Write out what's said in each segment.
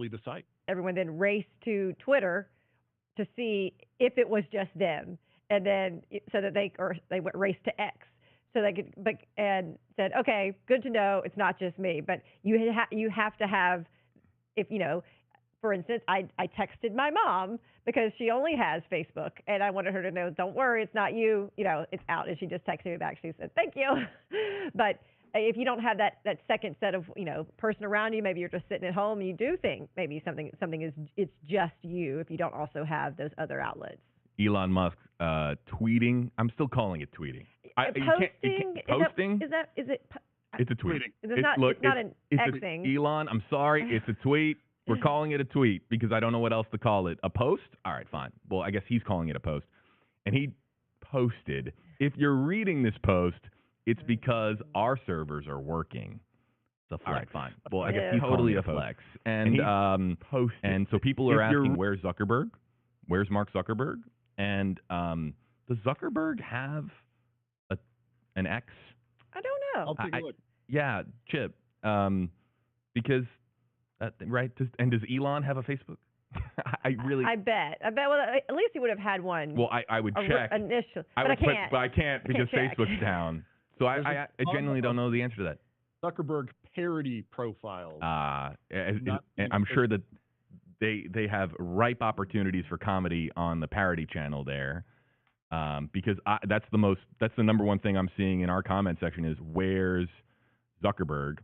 leave the site. Everyone then raced to Twitter to see if it was just them, and then so that they went raced to X so they could and said, okay, good to know it's not just me, but you have to have, if for instance, I texted my mom because she only has Facebook, and I wanted her to know, don't worry, it's not you, it's out. And she just texted me back. She said, thank you. But if you don't have that second set of, person around you, maybe you're just sitting at home and you do think maybe something it's just you if you don't also have those other outlets. Elon Musk tweeting. I'm still calling it tweeting. Posting? Is it? It's a tweet. It's not an Xing. Elon, I'm sorry. It's a tweet. We're calling it a tweet because I don't know what else to call it. A post? All right, fine. Well, I guess he's calling it a post. And he posted. If you're reading this post, it's because our servers are working. It's a flex. All right, fine. Well, I guess he's totally a flex. And so people are asking, where's Zuckerberg? Where's Mark Zuckerberg? And does Zuckerberg have an X? I don't know. I'll take a look. Yeah, Chip. Because, right? And does Elon have a Facebook? I bet. Well, at least he would have had one. Well, I would check. Initially. But I can't. But I can't because Facebook's down. So I genuinely don't know the answer to that. Zuckerberg parody profiles. And I'm sure that they have ripe opportunities for comedy on the parody channel there. Because that's the number one thing I'm seeing in our comment section is where's Zuckerberg?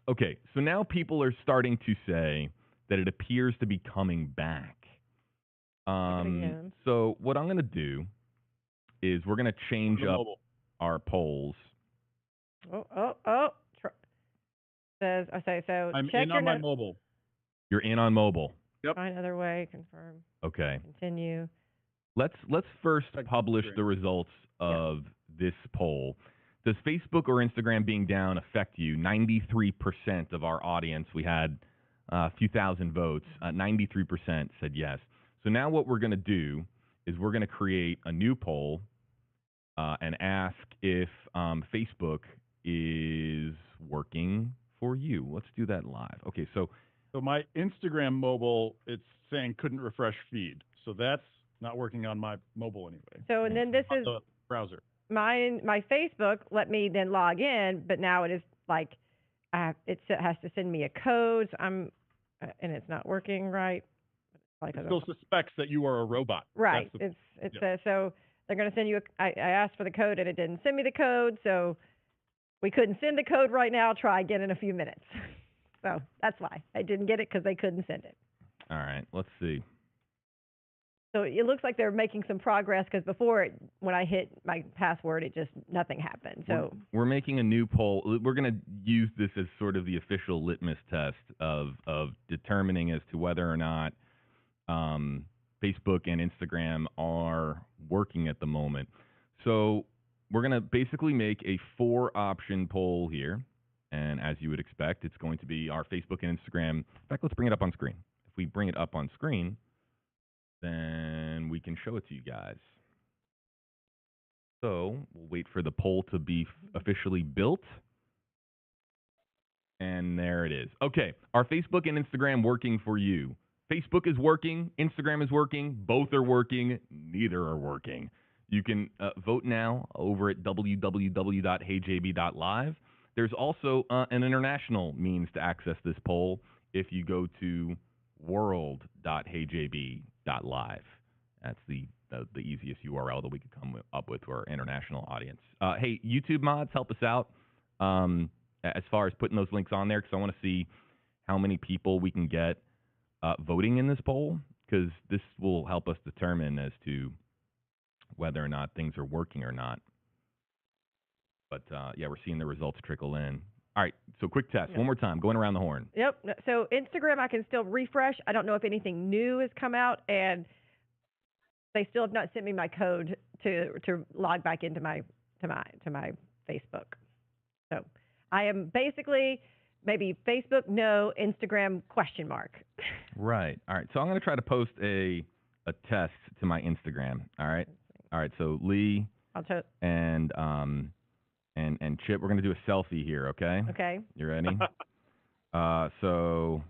Okay, so now people are starting to say that it appears to be coming back. So what I'm going to do is we're going to change up our polls. Says so. I'm in on my mobile. You're in on mobile. Yep. Find other way. Confirm. Okay. Continue. Let's first publish the results of this poll. Does Facebook or Instagram being down affect you? 93% of our audience, we had a few thousand votes. 93% said yes. So now what we're going to do is we're going to create a new poll and ask if Facebook is working for you. Let's do that live. Okay, so my Instagram mobile, it's saying couldn't refresh feed. So that's not working on my mobile anyway. So and then this is the browser. My Facebook let me then log in, but now it is like it has to send me a code. So and it's not working right. It still suspects that you are a robot. Right. So they're going to send you. I asked for the code and it didn't send me the code, so we couldn't send the code right now. Try again in a few minutes. So that's why I didn't get it because they couldn't send it. All right. Let's see. So it looks like they're making some progress because before, when I hit my password, it just nothing happened. So we're making a new poll. We're going to use this as sort of the official litmus test of determining as to whether or not Facebook and Instagram are working at the moment. So we're going to basically make a 4-option poll here. And as you would expect, it's going to be our Facebook and Instagram. In fact, let's bring it up on screen. If we bring it up on screen, then we can show it to you guys. So we'll wait for the poll to be officially built. And there it is. Okay, are Facebook and Instagram working for you? Facebook is working, Instagram is working, both are working, neither are working. You can vote now over at www.heyjb.live. There's also an international means to access this poll if you go to world.heyjb.live. That's the easiest URL that we could come up with for our international audience. Hey, YouTube mods, help us out as far as putting those links on there, because I want to see how many people we can get voting in this poll, because this will help us determine as to whether or not things are working or not. But, yeah, we're seeing the results trickle in. All right, so quick test. One more time, going around the horn. Yep. So Instagram, I can still refresh. I don't know if anything new has come out, and they still have not sent me my code to log back into my Facebook. So I am basically maybe Facebook, no, Instagram, question mark. Right. All right. So I'm going to try to post a test to my Instagram. All right. All right. So Lee and Chip, we're going to do a selfie here. Okay. Okay. You ready? So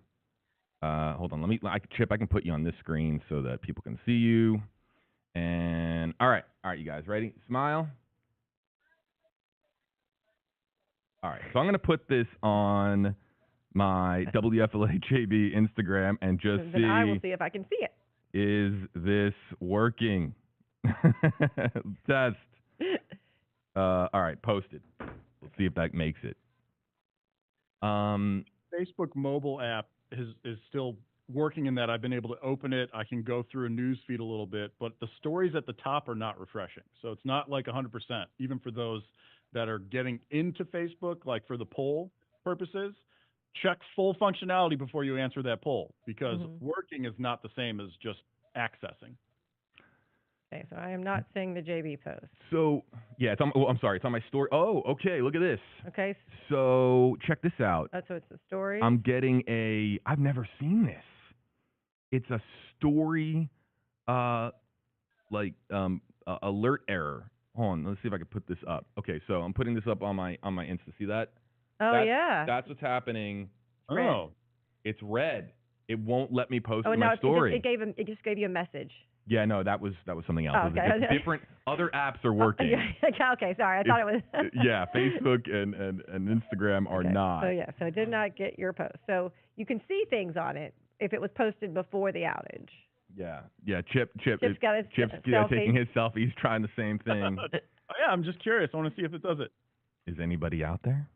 hold on. Chip, I can put you on this screen so that people can see you. And all right, you guys ready? Smile. All right, so I'm going to put this on my WFLA JB Instagram and just then I will see if I can see it. Is this working? Test. All right, posted. Let's see if that makes it. Facebook mobile app is still working in that I've been able to open it. I can go through a news feed a little bit, but the stories at the top are not refreshing. So it's not like 100%, even for those that are getting into Facebook, like for the poll purposes. Check full functionality before you answer that poll, because working is not the same as just accessing. Okay, so I am not seeing the JB post. So, yeah, it's on, I'm sorry, it's on my story. Oh, okay, look at this. Okay. So, check this out. So it's the story. I'm getting I've never seen this. It's a story, alert error. Hold on, let's see if I can put this up. Okay, so I'm putting this up on my Insta. See that? Yeah. That's what's happening. Oh. It's red. It won't let me post my no, story. It just gave you a message. Yeah, no, that was something else. Oh, okay. It's different. Other apps are working. Okay, sorry. I thought it was. Yeah, Facebook and Instagram are not. So it did not get your post. So you can see things on it if it was posted before the outage. Yeah. Chip's taking his selfie. He's trying the same thing. Yeah, I'm just curious. I want to see if it does it. Is anybody out there?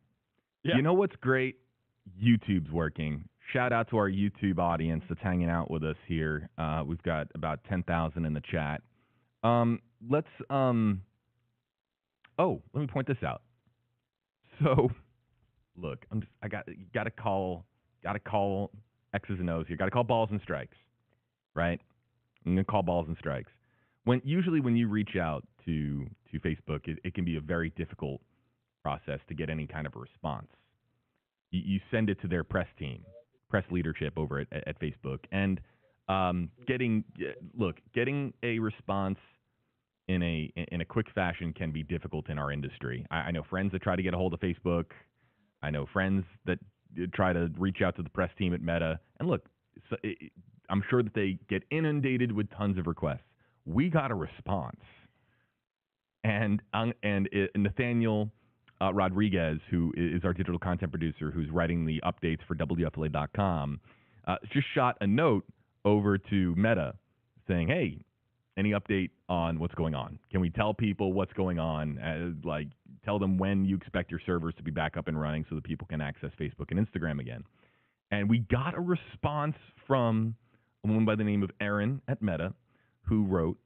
Yeah. You know what's great? YouTube's working. Shout out to our YouTube audience that's hanging out with us here. We've got about 10,000 in the chat. Let me point this out. So, look, gotta call X's and O's here. Gotta call balls and strikes, right? I'm gonna call balls and strikes. Usually when you reach out to Facebook, it can be a very difficult process to get any kind of a response. You send it to their press team, press leadership over at Facebook, and getting a response in a quick fashion can be difficult in our industry. I know friends that try to get a hold of Facebook. I know friends that try to reach out to the press team at Meta. And look, I'm sure that they get inundated with tons of requests. We got a response, and Nathaniel Rodriguez, who is our digital content producer, who's writing the updates for WFLA.com, just shot a note over to Meta saying, hey, any update on what's going on? Can we tell people what's going on? Tell them when you expect your servers to be back up and running so that people can access Facebook and Instagram again. And we got a response from a woman by the name of Erin at Meta, who wrote,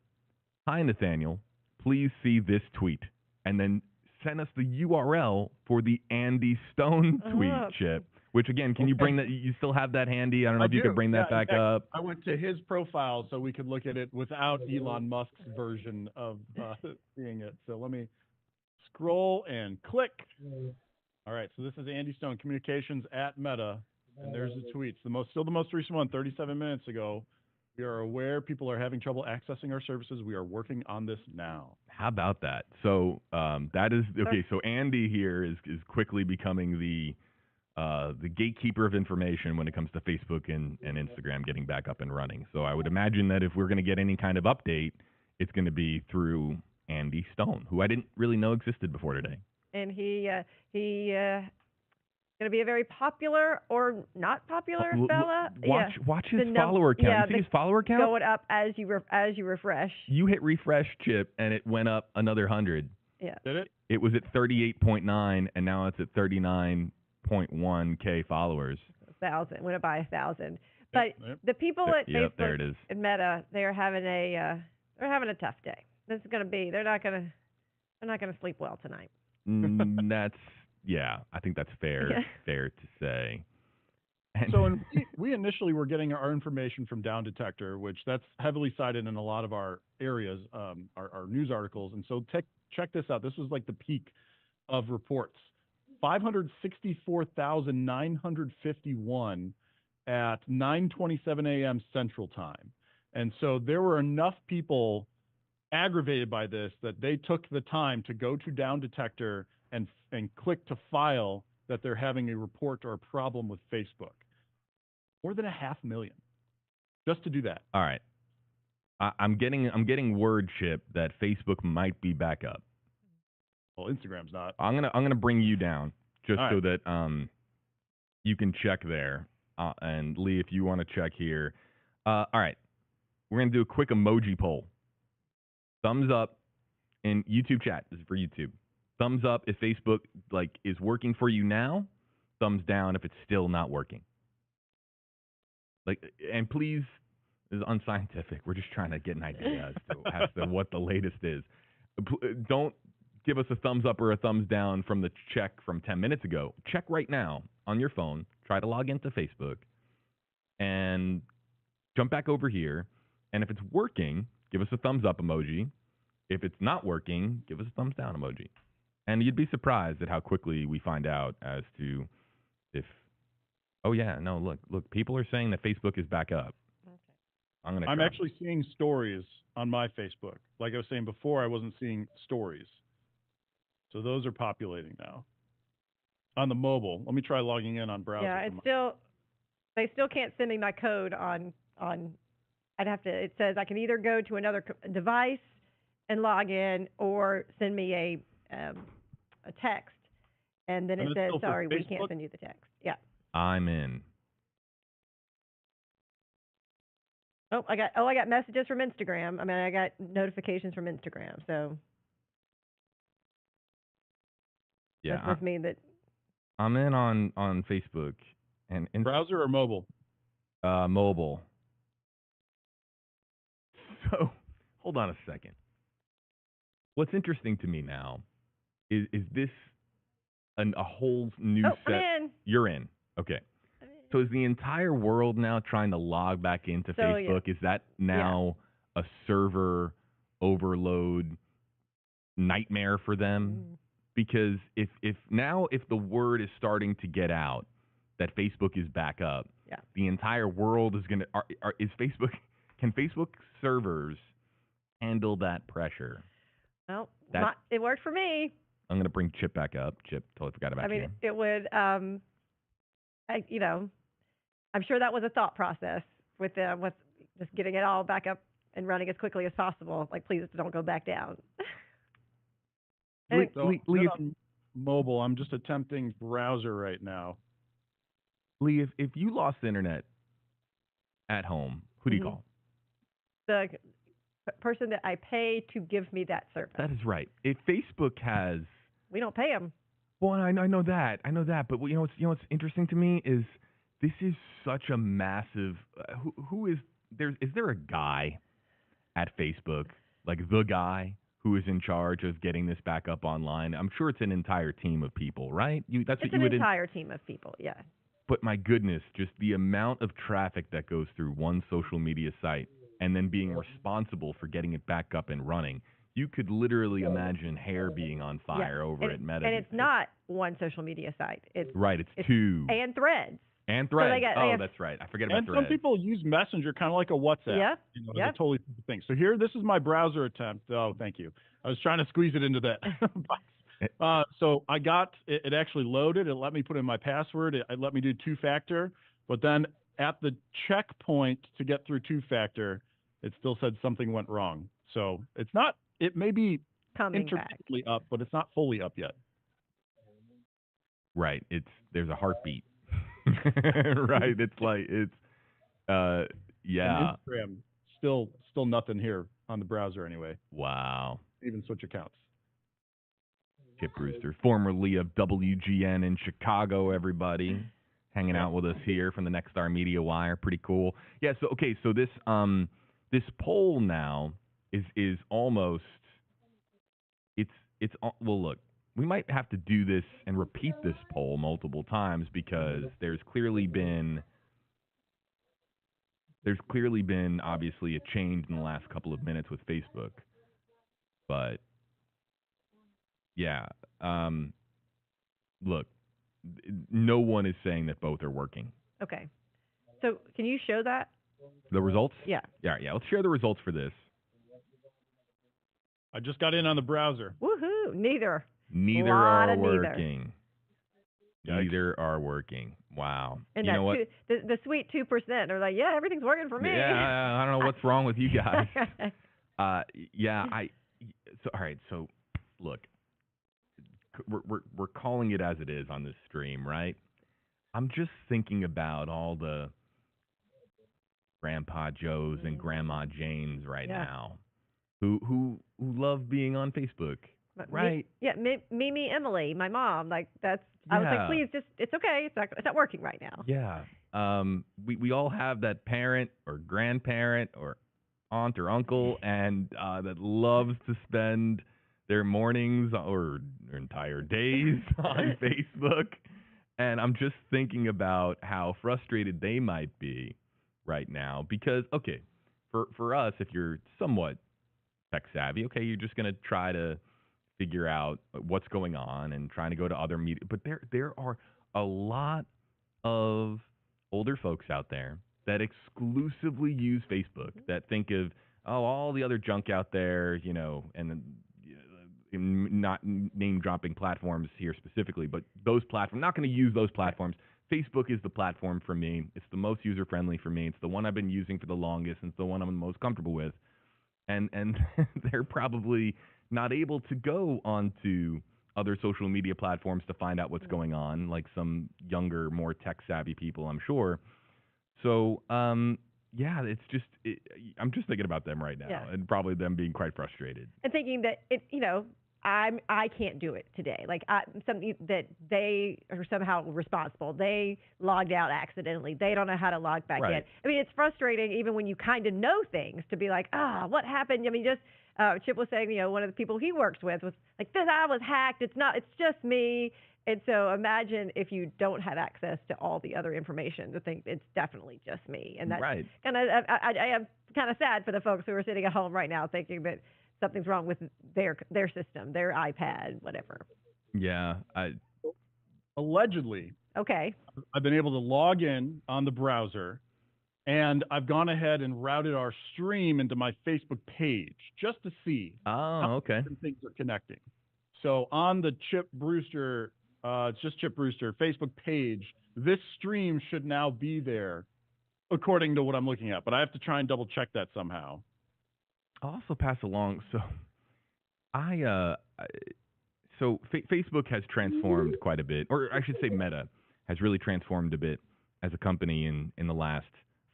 hi, Nathaniel, please see this tweet. And then send us the URL for the Andy Stone tweet, Chip. Which, again, can you bring that? You still have that handy? I don't know if you could bring that back up. I went to his profile so we could look at it without Elon Musk's version of seeing it. So let me scroll and click. All right, so this is Andy Stone, Communications at Meta, and there's the tweets. Still the most recent one, 37 minutes ago. We are aware people are having trouble accessing our services. We are working on this now. How about that? So that is okay. So Andy here is quickly becoming the gatekeeper of information when it comes to Facebook and Instagram getting back up and running. So I would imagine that if we're going to get any kind of update, it's going to be through Andy Stone, who I didn't really know existed before today. And he going to be a very popular or not popular fella. Watch his follower count. Yeah, you see his follower count going up as you refresh. You hit refresh, Chip, and it went up another 100. Yeah. Did it? It was at 38.9, and now it's at 39.1K followers. 1,000. Went up by 1,000. But the people at Facebook there it is. and Meta, they're having a tough day. This is going to be. They're not going to sleep well tonight. I think that's fair to say. So we initially were getting our information from Down Detector, which that's heavily cited in a lot of our areas, our news articles. And so check this out. This was like the peak of reports. 564,951 at 9:27 a.m. Central Time. And so there were enough people aggravated by this that they took the time to go to Down Detector and click to file that they're having a report or a problem with Facebook. More than 500,000. just to do that. All right. I'm getting word, Chip, that Facebook might be back up. Well, Instagram's not. I'm gonna bring you down just All so right. that you can check there. And Lee, if you want to check here. All right. We're gonna do a quick emoji poll. Thumbs up in YouTube chat. This is for YouTube. Thumbs up if Facebook is working for you now. Thumbs down if it's still not working. And please, this is unscientific. We're just trying to get an idea as to what the latest is. Don't give us a thumbs up or a thumbs down from the check from 10 minutes ago. Check right now on your phone. Try to log into Facebook and jump back over here. And if it's working, give us a thumbs up emoji. If it's not working, give us a thumbs down emoji. And you'd be surprised at how quickly we find out as to if, oh yeah, no, look, people are saying that Facebook is back up. Okay. I'm actually seeing stories on my Facebook. Like I was saying before, I wasn't seeing stories. So those are populating now. On the mobile. Let me try logging in on browser. Yeah, they still can't send me my code on, it says I can either go to another device and log in or send me a text. And then And it it's says, still for sorry, we can't Facebook? send you the text. Yeah. I'm in. I got messages from Instagram. I mean, I got notifications from Instagram. So Yeah, that must mean that. I'm in on Facebook and Browser or mobile? Mobile. So, hold on a second. What's interesting to me now is this a whole new set? I'm in. You're in. Okay. So is the entire world now trying to log back into Facebook? Yeah. Is that now a server overload nightmare for them? Because if the word is starting to get out that Facebook is back up, the entire world is going to can Facebook servers handle that pressure? Well, it worked for me. I'm going to bring Chip back up. Chip, totally forgot about you. I mean, it would, I'm sure that was a thought process with just getting it all back up and running as quickly as possible. Like, please don't go back down. Lee, on mobile, I'm just attempting browser right now. Lee, if you lost internet at home, who do you call? The person that I pay to give me that service. That is right. If Facebook has, we don't pay them. Well, I know that. But what's interesting to me is this is such a massive. Who is there? Is there a guy at Facebook, like the guy who is in charge of getting this back up online? I'm sure it's an entire team of people, right? It's an entire team of people, yeah. But my goodness, just the amount of traffic that goes through one social media site and then being responsible for getting it back up and running. You could literally imagine hair being on fire over at Meta. And it's not one social media site. It's two. And Threads. And Threads. So that's right. I forget about Threads. And some people use Messenger kind of like a WhatsApp. Yeah. It's a totally different thing. So here, this is my browser attempt. Oh, thank you. I was trying to squeeze it into that box. So I got it actually loaded. It let me put in my password. It let me do two-factor. But then at the checkpoint to get through two-factor, it still said something went wrong. So it's not. It may be intermittently up, but it's not fully up yet. Right. There's a heartbeat. Right. And Instagram still nothing here on the browser anyway. Wow. Even switch accounts. Chip Brewster, formerly of WGN in Chicago, everybody, hanging out with us here from the Nexstar Media Wire. Pretty cool. Yeah. So this poll now is almost well, look, we might have to do this and repeat this poll multiple times because there's clearly been obviously a change in the last couple of minutes with Facebook. But yeah, look, no one is saying that both are working. Okay. So can you show that? The results? Yeah. Yeah. Let's share the results for this. I just got in on the browser. Woohoo! Neither are working. Yikes. Neither are working. Wow. And you know what? the sweet 2% are like, yeah, everything's working for me. Yeah, I don't know what's wrong with you guys. Yeah, so all right, so look, we're calling it as it is on this stream, right? I'm just thinking about all the Grandpa Joes and Grandma Janes right Yeah. now who love being on Facebook. Right. Mimi Emily, my mom, like that's. I was like, Yeah. please, just it's okay. It's not working right now. Yeah. We all have that parent or grandparent or aunt or uncle and that loves to spend their mornings or their entire days on Facebook. And I'm just thinking about how frustrated they might be right now because, okay, for us, if you're somewhat tech savvy, okay, you're just going to try to figure out what's going on and trying to go to other media. But there are a lot of older folks out there that exclusively use Facebook, that think of, all the other junk out there, and not name dropping platforms here specifically, but those platforms, not going to use those platforms. Facebook is the platform for me. It's the most user friendly for me. It's the one I've been using for the longest, and it's the one I'm the most comfortable with. And they're probably not able to go onto other social media platforms to find out what's going on, like some younger, more tech-savvy people, I'm sure. So, yeah, it's just I'm just thinking about them right now, and probably them being quite frustrated. And thinking that I can't do it today. Like something that they are somehow responsible. They logged out accidentally. They don't know how to log back in. I mean, it's frustrating even when you kind of know things to be like, what happened? I mean, just Chip was saying, one of the people he works with was like, this, I was hacked. It's just me. And so imagine if you don't have access to all the other information to think it's definitely just me. And that's kind of, I am kind of sad for the folks who are sitting at home right now thinking that something's wrong with their system, their iPad, whatever. Yeah. Allegedly. Okay. I've been able to log in on the browser, and I've gone ahead and routed our stream into my Facebook page just to see how different things are connecting. So on the Chip Brewster, it's just Chip Brewster Facebook page, this stream should now be there according to what I'm looking at, but I have to try and double check that somehow. I'll also pass along. So, Facebook has transformed quite a bit, or I should say, Meta has really transformed a bit as a company in the last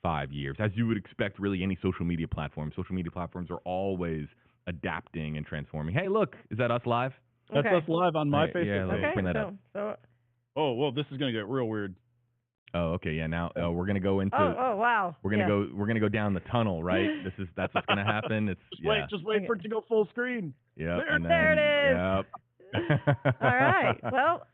5 years, as you would expect. Really, any social media platform. Social media platforms are always adapting and transforming. Hey, look, is that us live? That's us live on my Facebook. Yeah, let's bring that up. Oh, well, this is gonna get real weird. Oh, okay, yeah. Now we're gonna go into. Oh, wow. We're gonna go down the tunnel, right? That's what's gonna happen. It's just wait for it to go full screen. Yeah, there it is. Yep. All right. Well,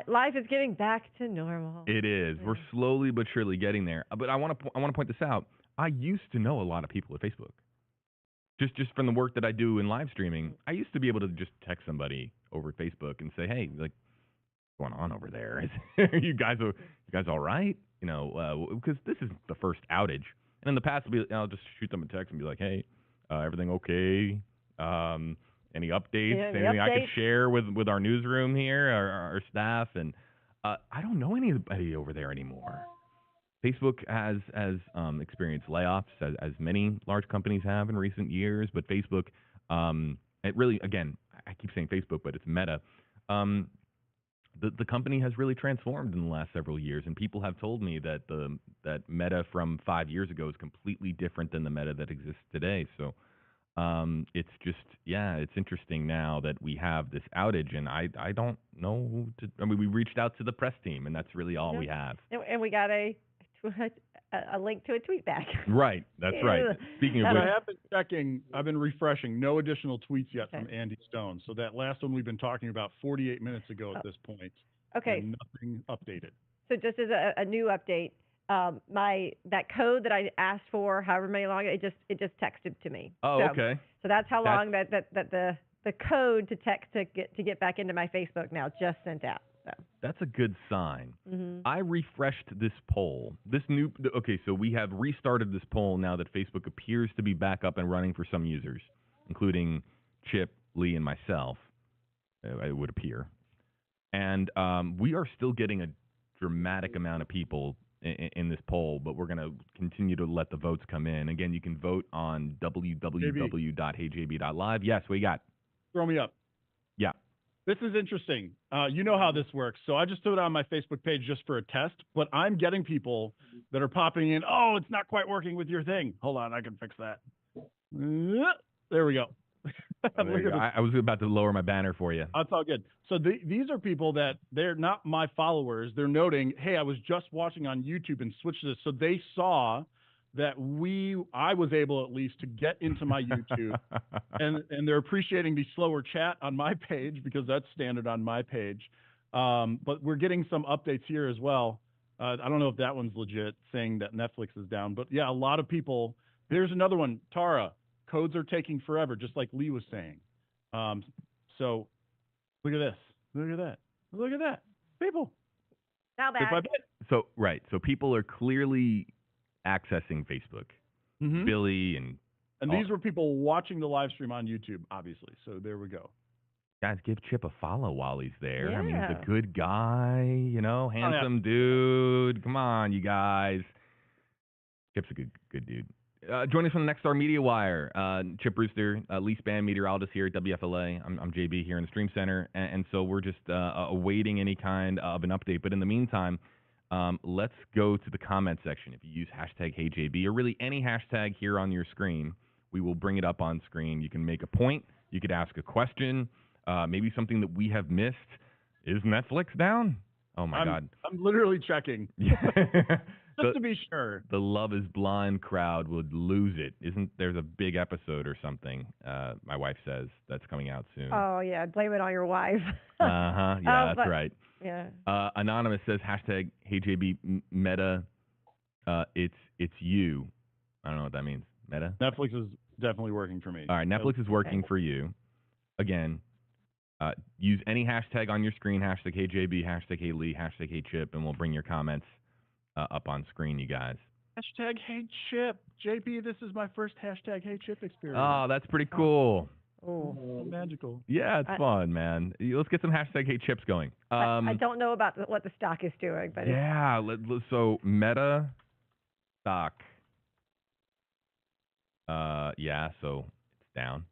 life is getting back to normal. It is. We're slowly but surely getting there. But I want to point this out. I used to know a lot of people at Facebook. Just from the work that I do in live streaming, I used to be able to just text somebody over Facebook and say, "Hey, like, what's going on over there? you guys all right? Because this is the first outage. And in the past, I'll just shoot them a text and be like, "Hey, everything okay? Any updates? Anything I could share with our newsroom here, our staff?" And I don't know anybody over there anymore. Facebook has experienced layoffs, as many large companies have in recent years. But Facebook, it really, again, I keep saying Facebook, but it's Meta. The company has really transformed in the last several years, and people have told me that that Meta from 5 years ago is completely different than the Meta that exists today. So it's just, it's interesting now that we have this outage, and I don't know who to. I mean, we reached out to the press team, and that's really all we have. And we got a link to a tweet back. Right, that's right. Speaking of which, I have been checking. I've been refreshing. No additional tweets yet from Andy Stone. So that last one we've been talking about 48 minutes ago at this point. Okay. And nothing updated. So just as a new update, that code that I asked for, however many long, it just texted to me. Oh, okay. So that's how long that the code to text to get back into my Facebook now just sent out. So. That's a good sign. Mm-hmm. I refreshed this poll. So we have restarted this poll now that Facebook appears to be back up and running for some users, including Chip, Lee, and myself, it would appear. And we are still getting a dramatic amount of people in this poll, but we're going to continue to let the votes come in. Again, you can vote on www.heyjb.live. Yes, what you got? Throw me up. Yeah. This is interesting. You know how this works. So I just threw it on my Facebook page just for a test, but I'm getting people that are popping in. Oh, it's not quite working with your thing. Hold on, I can fix that. There we go. Look at I was about to lower my banner for you. That's all good. So these are people that they're not my followers. They're noting, hey, I was just watching on YouTube and switched this. So they saw that I was able at least to get into my YouTube and they're appreciating the slower chat on my page because that's standard on my page. But we're getting some updates here as well. I don't know if that one's legit saying that Netflix is down, but yeah, a lot of people. There's another one, Tara. Codes are taking forever, just like Lee was saying. So look at this. Look at that. Look at that. People. Now Bit by that. bit. So, right. So people are clearly accessing Facebook. Mhm. Billy and these were people watching the live stream on YouTube, obviously. So there we go. guys, give Chip a follow while he's there. I mean, he's Yeah. a good guy, handsome dude. Come on, you guys. Chip's a good dude. Joining us from the Next Star Media Wire, Chip Brewster, lead span meteorologist here at WFLA. I'm JB here in the Stream Center, and so we're just awaiting any kind of an update. But in the meantime, let's go to the comment section. If you use hashtag HeyJB or really any hashtag here on your screen, we will bring it up on screen. You can make a point. You could ask a question, maybe something that we have missed. Is Netflix down? Oh, my God. I'm literally checking. Just to be sure. The Love is Blind crowd would lose it. There's a big episode or something, my wife says, that's coming out soon. Oh, yeah. Blame it on your wife. Yeah, that's right. Yeah. Anonymous says, hashtag HeyJB Meta, it's you. I don't know what that means. Meta? Netflix is definitely working for me. All right, Netflix is working for you. Again, use any hashtag on your screen, hashtag HeyJB, hashtag HeyLee, hashtag HeyChip, and we'll bring your comments up on screen, you guys. Hashtag HeyChip. JP, this is my first hashtag HeyChip experience. Oh, that's pretty cool. Oh. So magical. Yeah, it's fun, man. Let's get some hashtag HeyChips going. I don't know about what the stock is doing, but yeah, so Meta stock. Yeah, so it's down.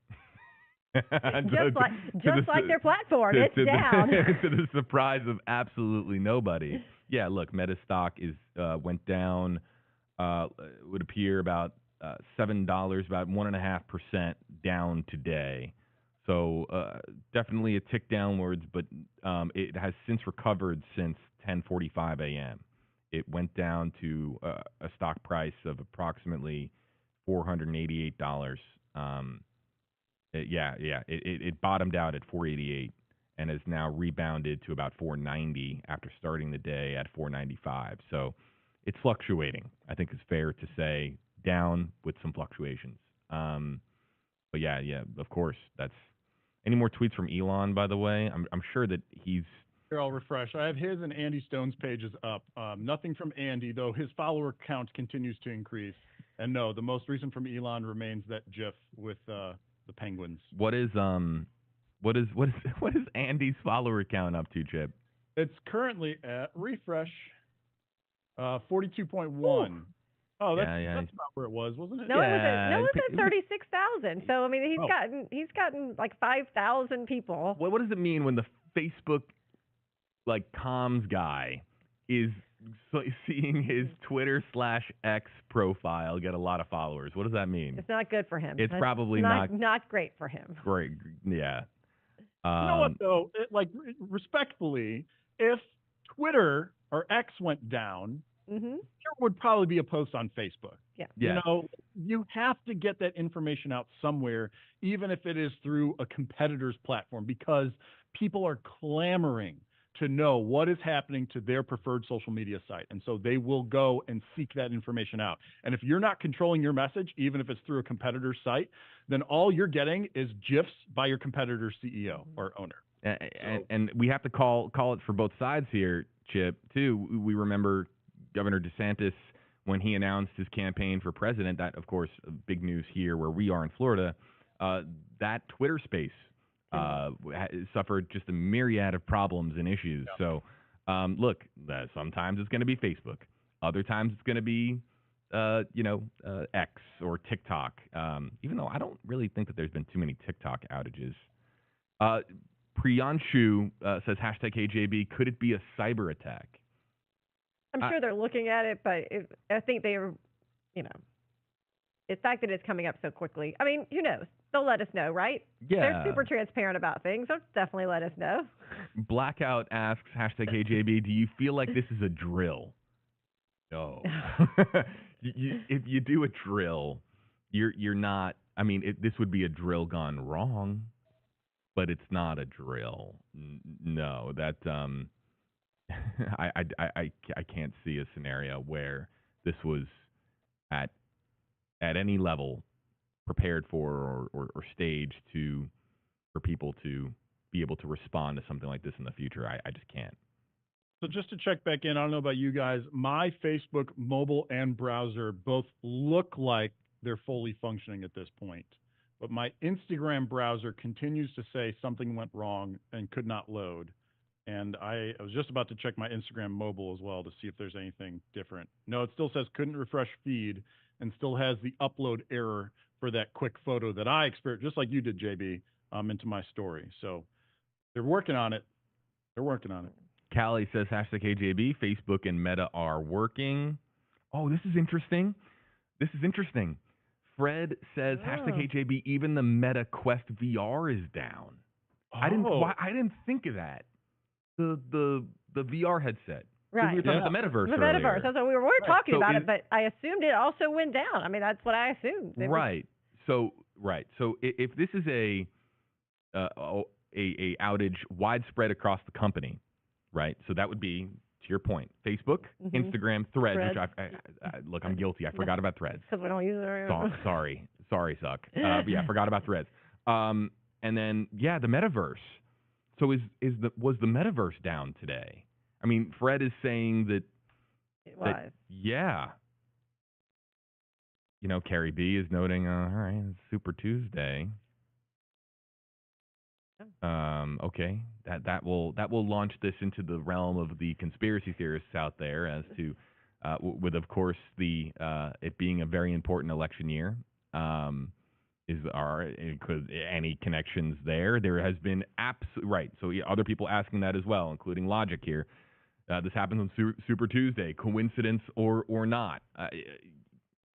just like their platform, it's down. To the surprise of absolutely nobody. Yeah, look, Meta stock went down. Would appear about $7, about 1.5% down today. So definitely a tick downwards, but it has since recovered since 10:45 a.m. It went down to a stock price of approximately $488. It bottomed out at 488 and has now rebounded to about 490 after starting the day at 495. So it's fluctuating, I think it's fair to say, down with some fluctuations. But yeah, of course. Any more tweets from Elon, by the way? I'm sure that he's... Here, I'll refresh. I have his and Andy Stone's pages up. Nothing from Andy, though his follower count continues to increase. And no, the most recent from Elon remains that GIF with the penguins. What is Andy's follower count up to, Chip? It's currently at refresh 42.1. Oh, that's about where it was, wasn't it? No, it was at 36,000. So I mean, he's gotten like 5,000 people. What does it mean when the Facebook comms guy is seeing his Twitter/X profile get a lot of followers? What does that mean? It's not good for him. It's probably not great for him. Great, yeah. You know what though? Respectfully, if Twitter or X went down, there would probably be a post on Facebook. Yeah. Yeah. You have to get that information out somewhere, even if it is through a competitor's platform, because people are clamoring to know what is happening to their preferred social media site. And so they will go and seek that information out. And if you're not controlling your message, even if it's through a competitor's site, then all you're getting is GIFs by your competitor's CEO or owner. And we have to call it for both sides here, Chip, too. We remember Governor DeSantis, when he announced his campaign for president, that, of course, big news here where we are in Florida, that Twitter space suffered just a myriad of problems and issues. Yeah. So, look, sometimes it's going to be Facebook. Other times it's going to be, X or TikTok. Even though I don't really think that there's been too many TikTok outages. Priyanshu says #KJB. Could it be a cyber attack? I'm sure they're looking at it, but I think they're, the fact that it's coming up so quickly. I mean, who knows? They'll let us know, right? Yeah. They're super transparent about things. They'll definitely let us know. Blackout asks #KJB. Do you feel like this is a drill? No. If you do a drill, you're not. I mean, this would be a drill gone wrong, but it's not a drill. No, that I can't see a scenario where this was at any level prepared for or staged for people to be able to respond to something like this in the future. I just can't. So just to check back in, I don't know about you guys, my Facebook mobile and browser both look like they're fully functioning at this point. But my Instagram browser continues to say something went wrong and could not load. And I was just about to check my Instagram mobile as well to see if there's anything different. No, it still says couldn't refresh feed and still has the upload error for that quick photo that I experienced, just like you did, JB, into my story. So they're working on it. They're working on it. Callie says #KJB. Facebook and Meta are working. Oh, this is interesting. Fred says #KJB. Even the Meta Quest VR is down. Oh. I didn't think of that. The VR headset. Right. We were talking about the metaverse. The earlier. metaverse. That's what we were talking So about it, but I assumed it also went down. I mean, that's what I assumed. Right. So if this is a outage widespread across the company, right? So that would be, to your point, Facebook, Instagram, Threads. Which I look, I'm guilty. I forgot about Threads. Because we don't use it. Sorry, suck. Yeah, I forgot about Threads. And then the metaverse. So was the metaverse down today? I mean, Fred is saying that it was. Carrie B is noting, all right, it's Super Tuesday. Okay, that will launch this into the realm of the conspiracy theorists out there as to, with of course it being a very important election year. Could any connections there? There has been right. So other people asking that as well, including Logic here. This happens on Super Tuesday. Coincidence or not?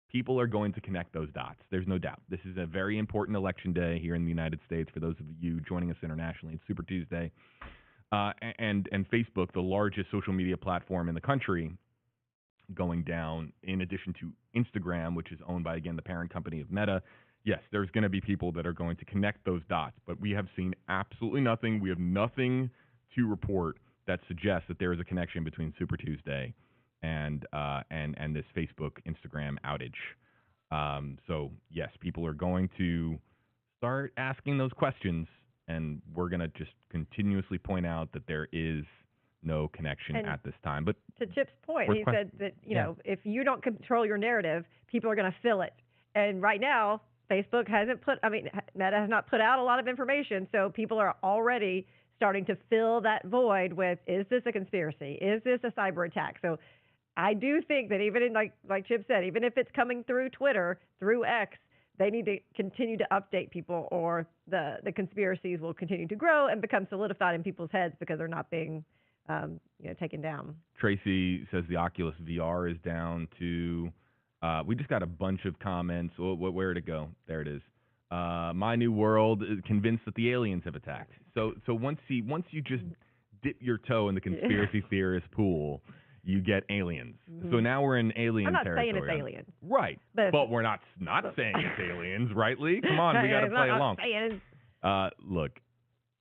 People are going to connect those dots. There's no doubt. This is a very important election day here in the United States for those of you joining us internationally. It's Super Tuesday. And Facebook, the largest social media platform in the country, going down, in addition to Instagram, which is owned by, again, the parent company of Meta. Yes, there's going to be people that are going to connect those dots, but we have seen absolutely nothing. We have nothing to report that suggests that there is a connection between Super Tuesday and this Facebook, Instagram outage. So yes, people are going to start asking those questions, and we're going to just continuously point out that there is no connection at this time. But to Chip's point, he said that if you don't control your narrative, people are going to fill it. And right now, Facebook Meta has not put out a lot of information, so people are already starting to fill that void with, is this a conspiracy? Is this a cyber attack? So I do think that even in, like Chip said, even if it's coming through Twitter, through X, they need to continue to update people, or the conspiracies will continue to grow and become solidified in people's heads because they're not being taken down. Tracy says the Oculus VR is down to... we just got a bunch of comments. Where to go? There it is. My New World is convinced that the aliens have attacked. So once you just dip your toe in the conspiracy theorist pool, you get aliens. So now we're in alien territory. I'm not saying it's aliens. Right. But we're not saying it's aliens, right, Lee? Come on, we got to play along. Look,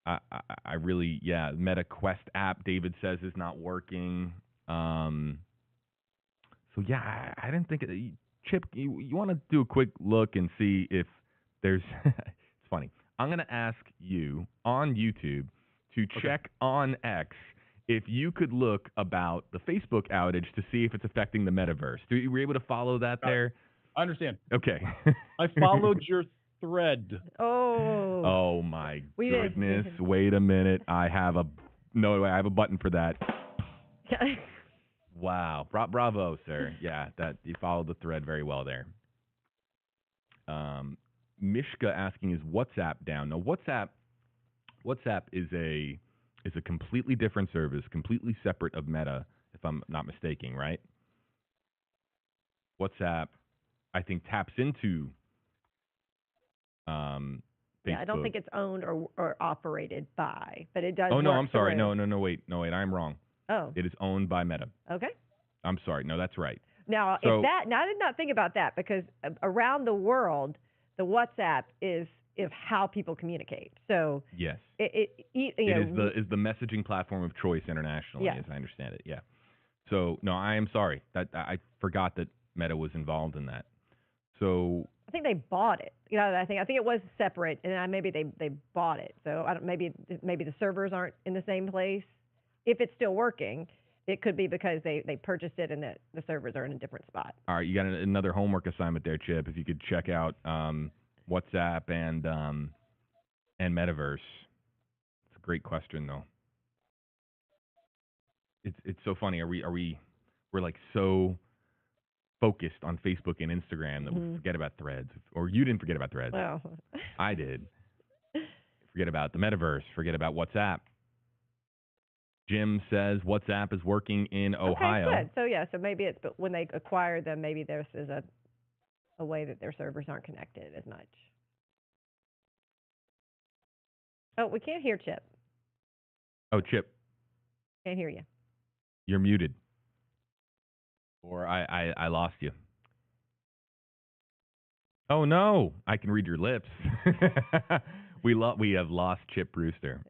I really, Meta Quest app, David says, is not working. So, I didn't think Chip, you want to do a quick look and see if there's it's funny. I'm going to ask you on YouTube to check on X if you could look about the Facebook outage to see if it's affecting the metaverse. Were you able to follow that there? I understand. Okay. I followed your Thread. Oh. Oh my We didn't- goodness! Wait a minute. I have a button for that. Wow. Bravo, sir. Yeah, that you followed the thread very well there. Mishka asking, is WhatsApp down? No, WhatsApp is a completely different service, completely separate of Meta, if I'm not mistaken, right? WhatsApp, I think, taps into Facebook. Yeah, I don't think it's owned or operated by, but it does. Oh no, work I'm sorry. through. No, wait, I'm wrong. Oh. It is owned by Meta. Okay. I'm sorry. No, that's right. Now, So- now I did not think about that because around the world, the WhatsApp is how people communicate. So Yes. it Is the messaging platform of choice internationally, Yeah. as I understand it. Yeah. So no, I am sorry that I forgot that Meta was involved in that. So I think they bought it. I think it was separate, and maybe they bought it. So I don't, maybe the servers aren't in the same place. If it's still working, it could be because they purchased it and the servers are in a different spot. all right, you got another homework assignment there, Chip. If you could check out WhatsApp and Metaverse. It's a great question though. It's so funny. We're like so focused on Facebook and Instagram that we forget about Threads. Or you didn't forget about Threads. Well, I did. Forget about the Metaverse. Forget about WhatsApp. Jim says WhatsApp is working in Ohio. Okay, good. So maybe it's, but when they acquire them, maybe there's a way that their servers aren't connected as much. Oh, we can't hear Chip. Oh, Chip, Can't hear you. you're muted. Or I lost you. Oh no, I can read your lips. We have lost Chip Brewster.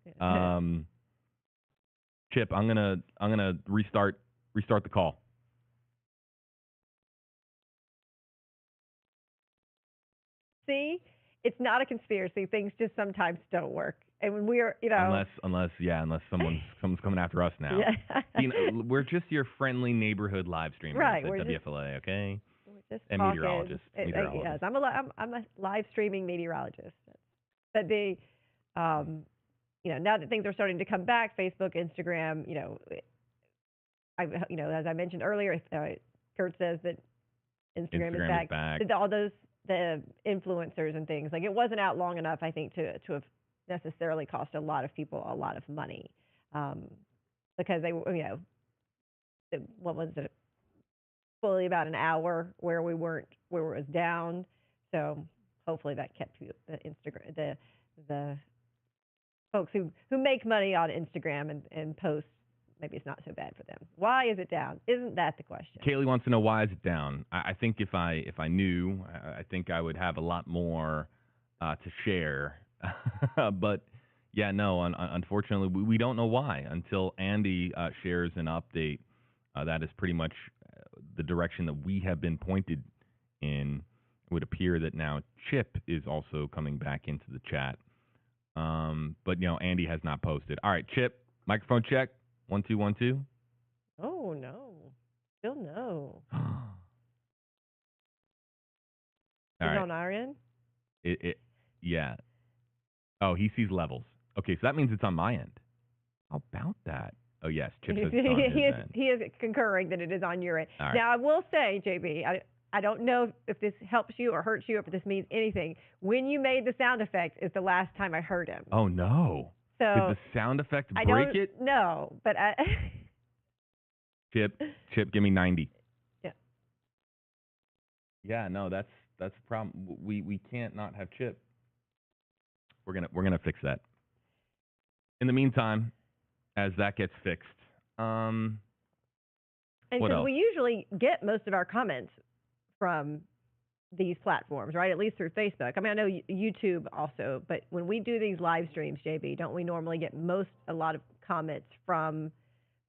Chip, I'm gonna restart the call. See, it's not a conspiracy. Things just sometimes don't work. And when we're, unless someone's coming after us now. Yeah. We're just your friendly neighborhood live streamers Right, at we're WFLA, okay? We're just And talking. meteorologists. Yes, I'm a live streaming meteorologist. But now that things are starting to come back, Facebook, Instagram, as I mentioned earlier, Kurt says that Instagram is back. All those the influencers and things, like, it wasn't out long enough, I think, to have necessarily cost a lot of people a lot of money, because they, what was it, fully about an hour where it was down. So hopefully that kept the Instagram, the folks who make money on Instagram and post. Maybe it's not so bad for them. Why is it down? Isn't that the question? Kaylee wants to know, why is it down? I think if I knew, I think I would have a lot more to share. But yeah, no, unfortunately, we don't know why until Andy shares an update. That is pretty much the direction that we have been pointed in. It would appear that now Chip is also coming back into the chat. But Andy has not posted. All right, Chip, microphone check. 1 2 1 2. Oh no, still no. Is it on our end? Yeah. Oh, he sees levels. Okay, so that means it's on my end. How about that? Oh yes, Chip says it's on his end. He is concurring that it is on your end. All right. Now I will say, JB, I don't know if this helps you or hurts you, or if this means anything. When you made the sound effect is the last time I heard him. Oh no. So did the sound effect break it? No, but Chip, give me 90. Yeah. Yeah, no, that's the problem. We can't not have Chip. We're gonna fix that. In the meantime, as that gets fixed, and what else? We usually get most of our comments from these platforms, right? At least through Facebook. I mean, I know YouTube also, but when we do these live streams, JB, don't we normally get a lot of comments from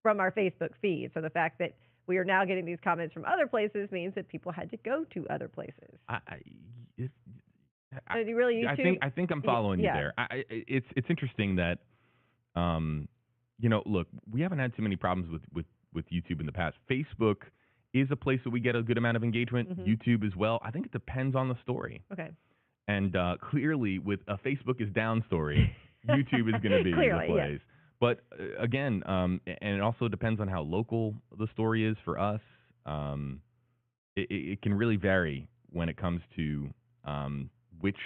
our Facebook feed? So the fact that we are now getting these comments from other places means that people had to go to other places. So do you really YouTube? I think I'm following you there. It's interesting that, look, we haven't had too many problems with YouTube in the past. Facebook is a place that we get a good amount of engagement. Mm-hmm. YouTube as well. I think it depends on the story. Okay. And clearly, with a Facebook is down story, YouTube is going to be Clearly, the yeah. place. But again, and it also depends on how local the story is for us. It can really vary when it comes to which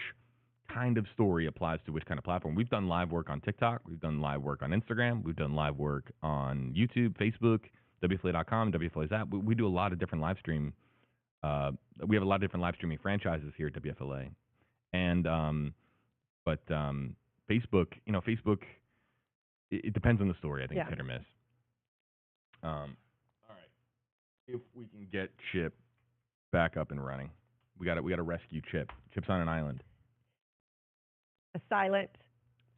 kind of story applies to which kind of platform. We've done live work on TikTok. We've done live work on Instagram. We've done live work on YouTube, Facebook, WFLA.com, WFLA's app. We do a lot of different live stream. We have a lot of different live streaming franchises here at WFLA. And Facebook, Facebook, it depends on the story. I think it's hit or miss. All right, if we can get Chip back up and running, we got to rescue Chip. Chip's on an island. A silent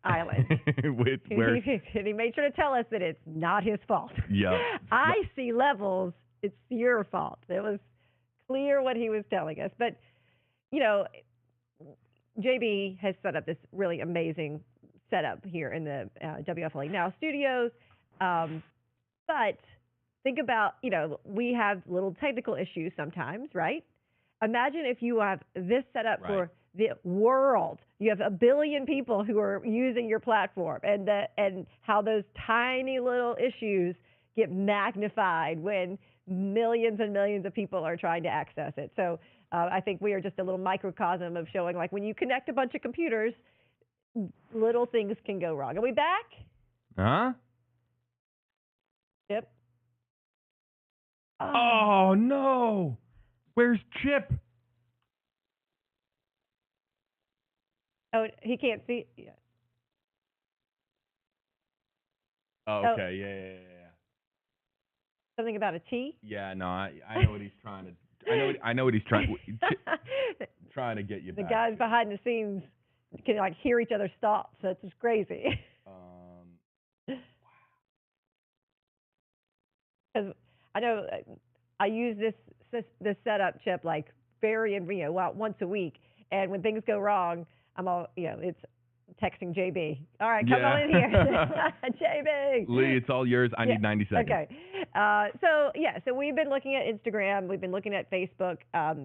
island. Where And he made sure to tell us that it's not his fault. Yeah. I see levels. It's your fault. It was clear what he was telling us. But, JB has set up this really amazing setup here in the WFLA Now studios. But think about, we have little technical issues sometimes, right? Imagine if you have this set up for the world. You have 1 billion people who are using your platform, and how those tiny little issues get magnified when millions and millions of people are trying to access it. So I think we are just a little microcosm of showing, like, when you connect a bunch of computers, little things can go wrong. Are we back? Huh? Yep. Oh, no. Where's Chip? Oh, he can't see. Yeah. Oh, okay. Yeah. Something about a T? Yeah, no, I know what he's trying to. I know what he's trying trying to get you The back. guys behind the scenes can hear each other's thoughts. That's just crazy. Because I know I use this setup, Chip, once a week, and when things go wrong, I'm all it's texting JB. All right, come on in here, JB. Lee, it's all yours. I need 90 seconds. Okay. So we've been looking at Instagram. We've been looking at Facebook.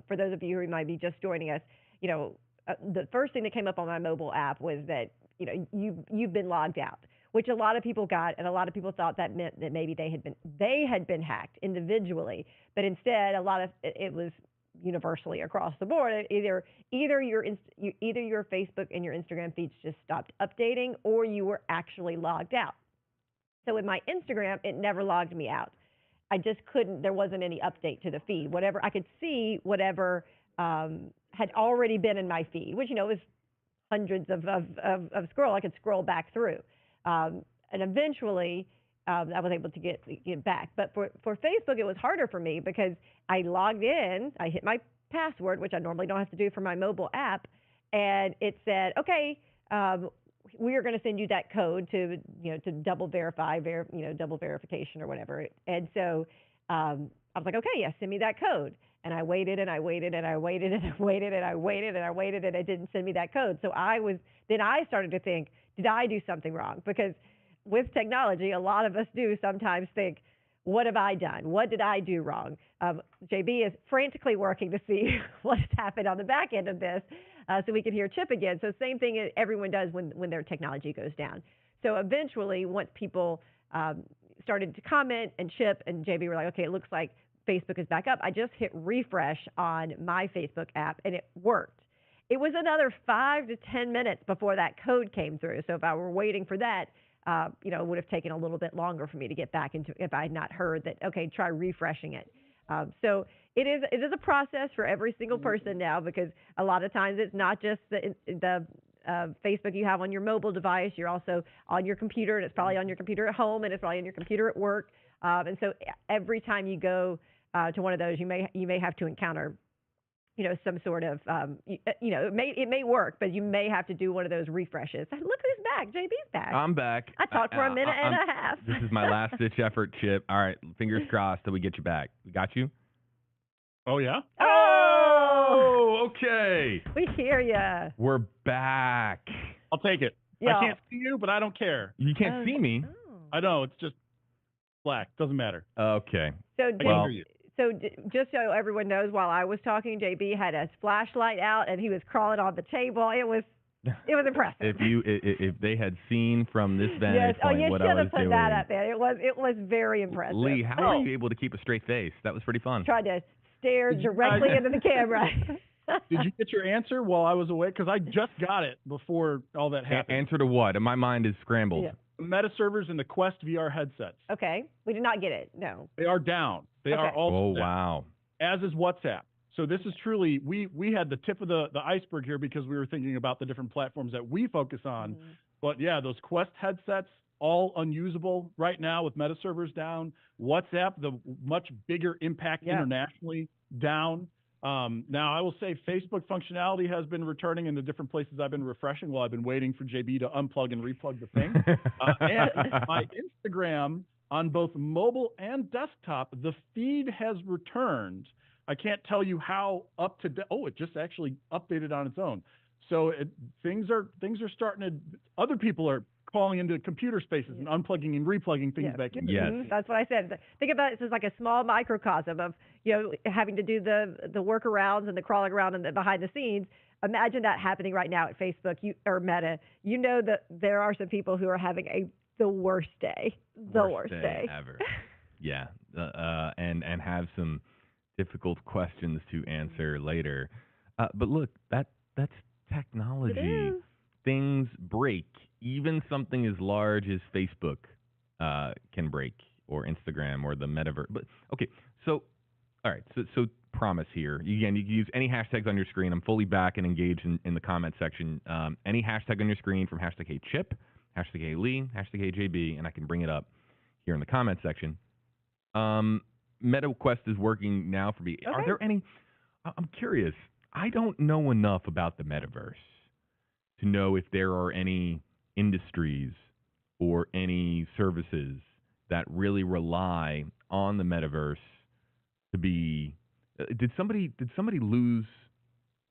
For those of you who might be just joining us, the first thing that came up on my mobile app was that you've been logged out, which a lot of people got, and a lot of people thought that meant that maybe they had been hacked individually, but instead it was universally across the board. Either your Facebook and your Instagram feeds just stopped updating, or you were actually logged out. So with my Instagram, it never logged me out. I just couldn't. There wasn't any update to the feed. Whatever I could see, whatever had already been in my feed, which was hundreds of scroll. I could scroll back through, and eventually I was able to get back. But for Facebook, it was harder for me because I logged in, I hit my password, which I normally don't have to do for my mobile app, and it said, okay, we are going to send you that code to double verify, double verification or whatever. And so I was like, okay, yeah, send me that code. And I waited and I waited and I waited and I waited and I waited and I waited, and it didn't send me that code. So I started to think, did I do something wrong? Because with technology, a lot of us do sometimes think, what have I done? What did I do wrong? JB is frantically working to see what has happened on the back end of this so we can hear Chip again. So same thing everyone does when their technology goes down. So eventually, once people started to comment, and Chip and JB were like, okay, it looks like Facebook is back up, I just hit refresh on my Facebook app, and it worked. It was another 5 to 10 minutes before that code came through. So if I were waiting for that, it would have taken a little bit longer for me to get back into, if I had not heard that, okay, try refreshing it. So it is a process for every single person now, because a lot of times it's not just the Facebook you have on your mobile device. You're also on your computer, and it's probably on your computer at home, and it's probably on your computer at work. And so every time you go to one of those, you may have to encounter some sort of, it may work, but you may have to do one of those refreshes. Look who's back. JB's back. I'm back. I talked for a minute and a half. This is my last-ditch effort, Chip. All right, fingers crossed till we get you back. We got you? Oh, yeah? Oh, okay. We hear ya. We're back. I'll take it. Yeah. I can't see you, but I don't care. You can't see me. Oh. I know, it's just black. Doesn't matter. Okay. So, I can hear you. So just so everyone knows, while I was talking, JB had his flashlight out and he was crawling on the table. It was impressive. If they had seen from this vantage yes. Oh, point you what should I was have put doing, that up there. It was very impressive. Lee, how are you able to keep a straight face? That was pretty fun. Tried to stare Did you directly guys- into the camera. Did you get your answer while I was away? Because I just got it before all that happened. Answer to what? My mind is scrambled. Yeah. Meta servers and the Quest VR headsets. Okay, we did not get it. No. They are down. They are Okay. all Oh, down, wow. as is WhatsApp. So this is truly, we had the tip of the iceberg here because we were thinking about the different platforms that we focus on. Mhm. But yeah, those Quest headsets, all unusable right now with meta servers down. WhatsApp, the much bigger impact Yeah. internationally, down. Now, I will say Facebook functionality has been returning in the different places I've been refreshing while I've been waiting for JB to unplug and replug the thing. And my Instagram on both mobile and desktop, the feed has returned. I can't tell you how up to date. Oh, it just actually updated on its own. So things are starting to. Other people are calling into computer spaces and unplugging and replugging things back in. Yes. Mhm. That's what I said. Think about it as like a small microcosm of having to do the workarounds and the crawling around and the behind the scenes. Imagine that happening right now at Facebook or Meta. You know that there are some people who are having the worst day. The worst day ever. Yeah, and have some difficult questions to answer later. But look, that's technology. It is. Things break. Even something as large as Facebook can break, or Instagram, or the metaverse. But okay, so all right, so promise here. Again, you can use any hashtags on your screen. I'm fully back and engaged in the comment section. Any hashtag on your screen from hashtag #HeyChip, hashtag #HeyLee, hashtag #HeyJB, and I can bring it up here in the comment section. MetaQuest is working now for me. Okay. Are there any? I'm curious. I don't know enough about the metaverse to know if there are any industries or any services that really rely on the metaverse to be. Did somebody lose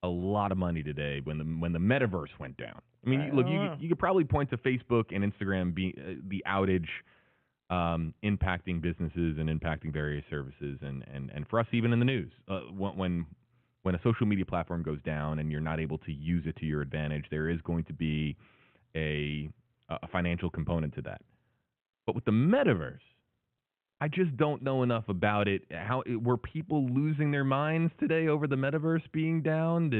a lot of money today when the metaverse went down? I mean, look, you could probably point to Facebook and Instagram being the outage impacting businesses and impacting various services, and for us even in the news, when a social media platform goes down and you're not able to use it to your advantage, there is going to be a financial component to that. But with the metaverse, I just don't know enough about it. Were people losing their minds today over the metaverse being down?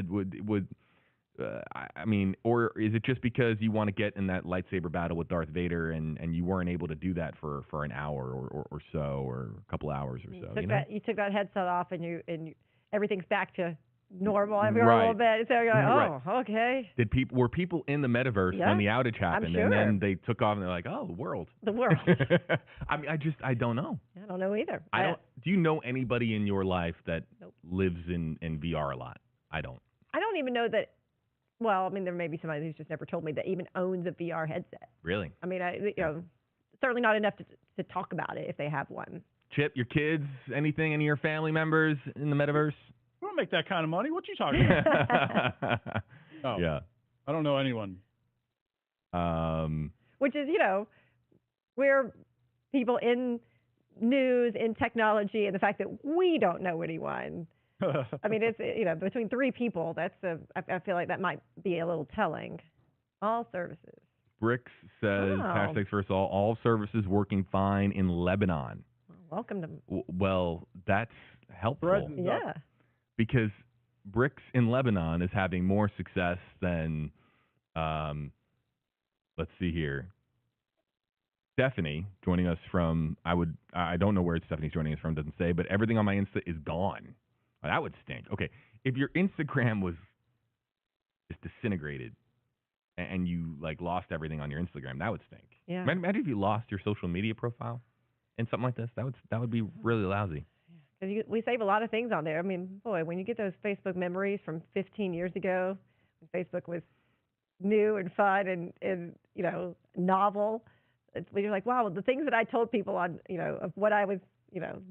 Or is it just because you want to get in that lightsaber battle with Darth Vader and you weren't able to do that for an hour or so, or a couple hours or so? You took that headset off and everything's back to normal every Right. little bit. So you're like, Right. oh, okay. Were people in the metaverse Yeah, when the outage happened, sure. and then they took off and they're like, oh, the world. The world. I mean, I don't know. I don't know either. Do you know anybody in your life that Nope. lives in VR a lot? I don't. I don't even know that. Well, I mean, there may be somebody who's just never told me that even owns a VR headset. Really? I mean, certainly not enough to talk about it if they have one. Chip, your kids, anything, any of your family members in the metaverse? We don't make that kind of money. What you talking about? Oh, Yeah. I don't know anyone. Which is, we're people in news, in technology, and the fact that we don't know anyone. I mean, it's, between three people, I feel like that might be a little telling. All services. Bricks says, Wow. hashtags first all services working fine in Lebanon. Welcome to. Well, that's helpful. Threads is up. Yeah. Because Bricks in Lebanon is having more success than, let's see here, Stephanie joining us from, I don't know where Stephanie's joining us from, doesn't say, but everything on my Insta is gone. That would stink. Okay, if your Instagram was just disintegrated and you lost everything on your Instagram, that would stink. Yeah. Imagine if you lost your social media profile and something like this. That would be really lousy. Because we save a lot of things on there. I mean, boy, when you get those Facebook memories from 15 years ago, when Facebook was new and fun and novel, you're like, wow, the things that I told people on, of what I was,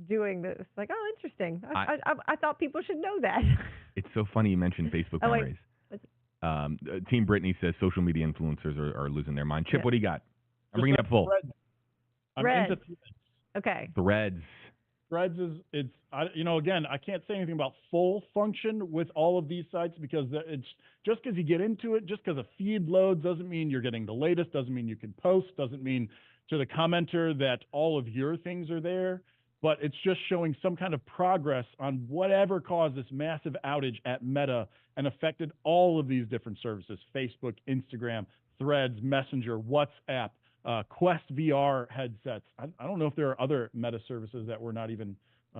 doing, it's like, oh, interesting. I thought people should know that. It's so funny you mentioned Facebook Oh, wait. memories. Team Brittany says social media influencers are losing their mind. Chip, Yeah. what do you got? I'm bringing it up full. I'm Red. into Okay. Threads. Threads is again, I can't say anything about full function with all of these sites because it's just because you get into it, just because a feed loads doesn't mean you're getting the latest, doesn't mean you can post, doesn't mean to the commenter that all of your things are there, but it's just showing some kind of progress on whatever caused this massive outage at Meta and affected all of these different services: Facebook, Instagram, Threads, Messenger, WhatsApp, Quest VR headsets. I don't know if there are other Meta services that we're not even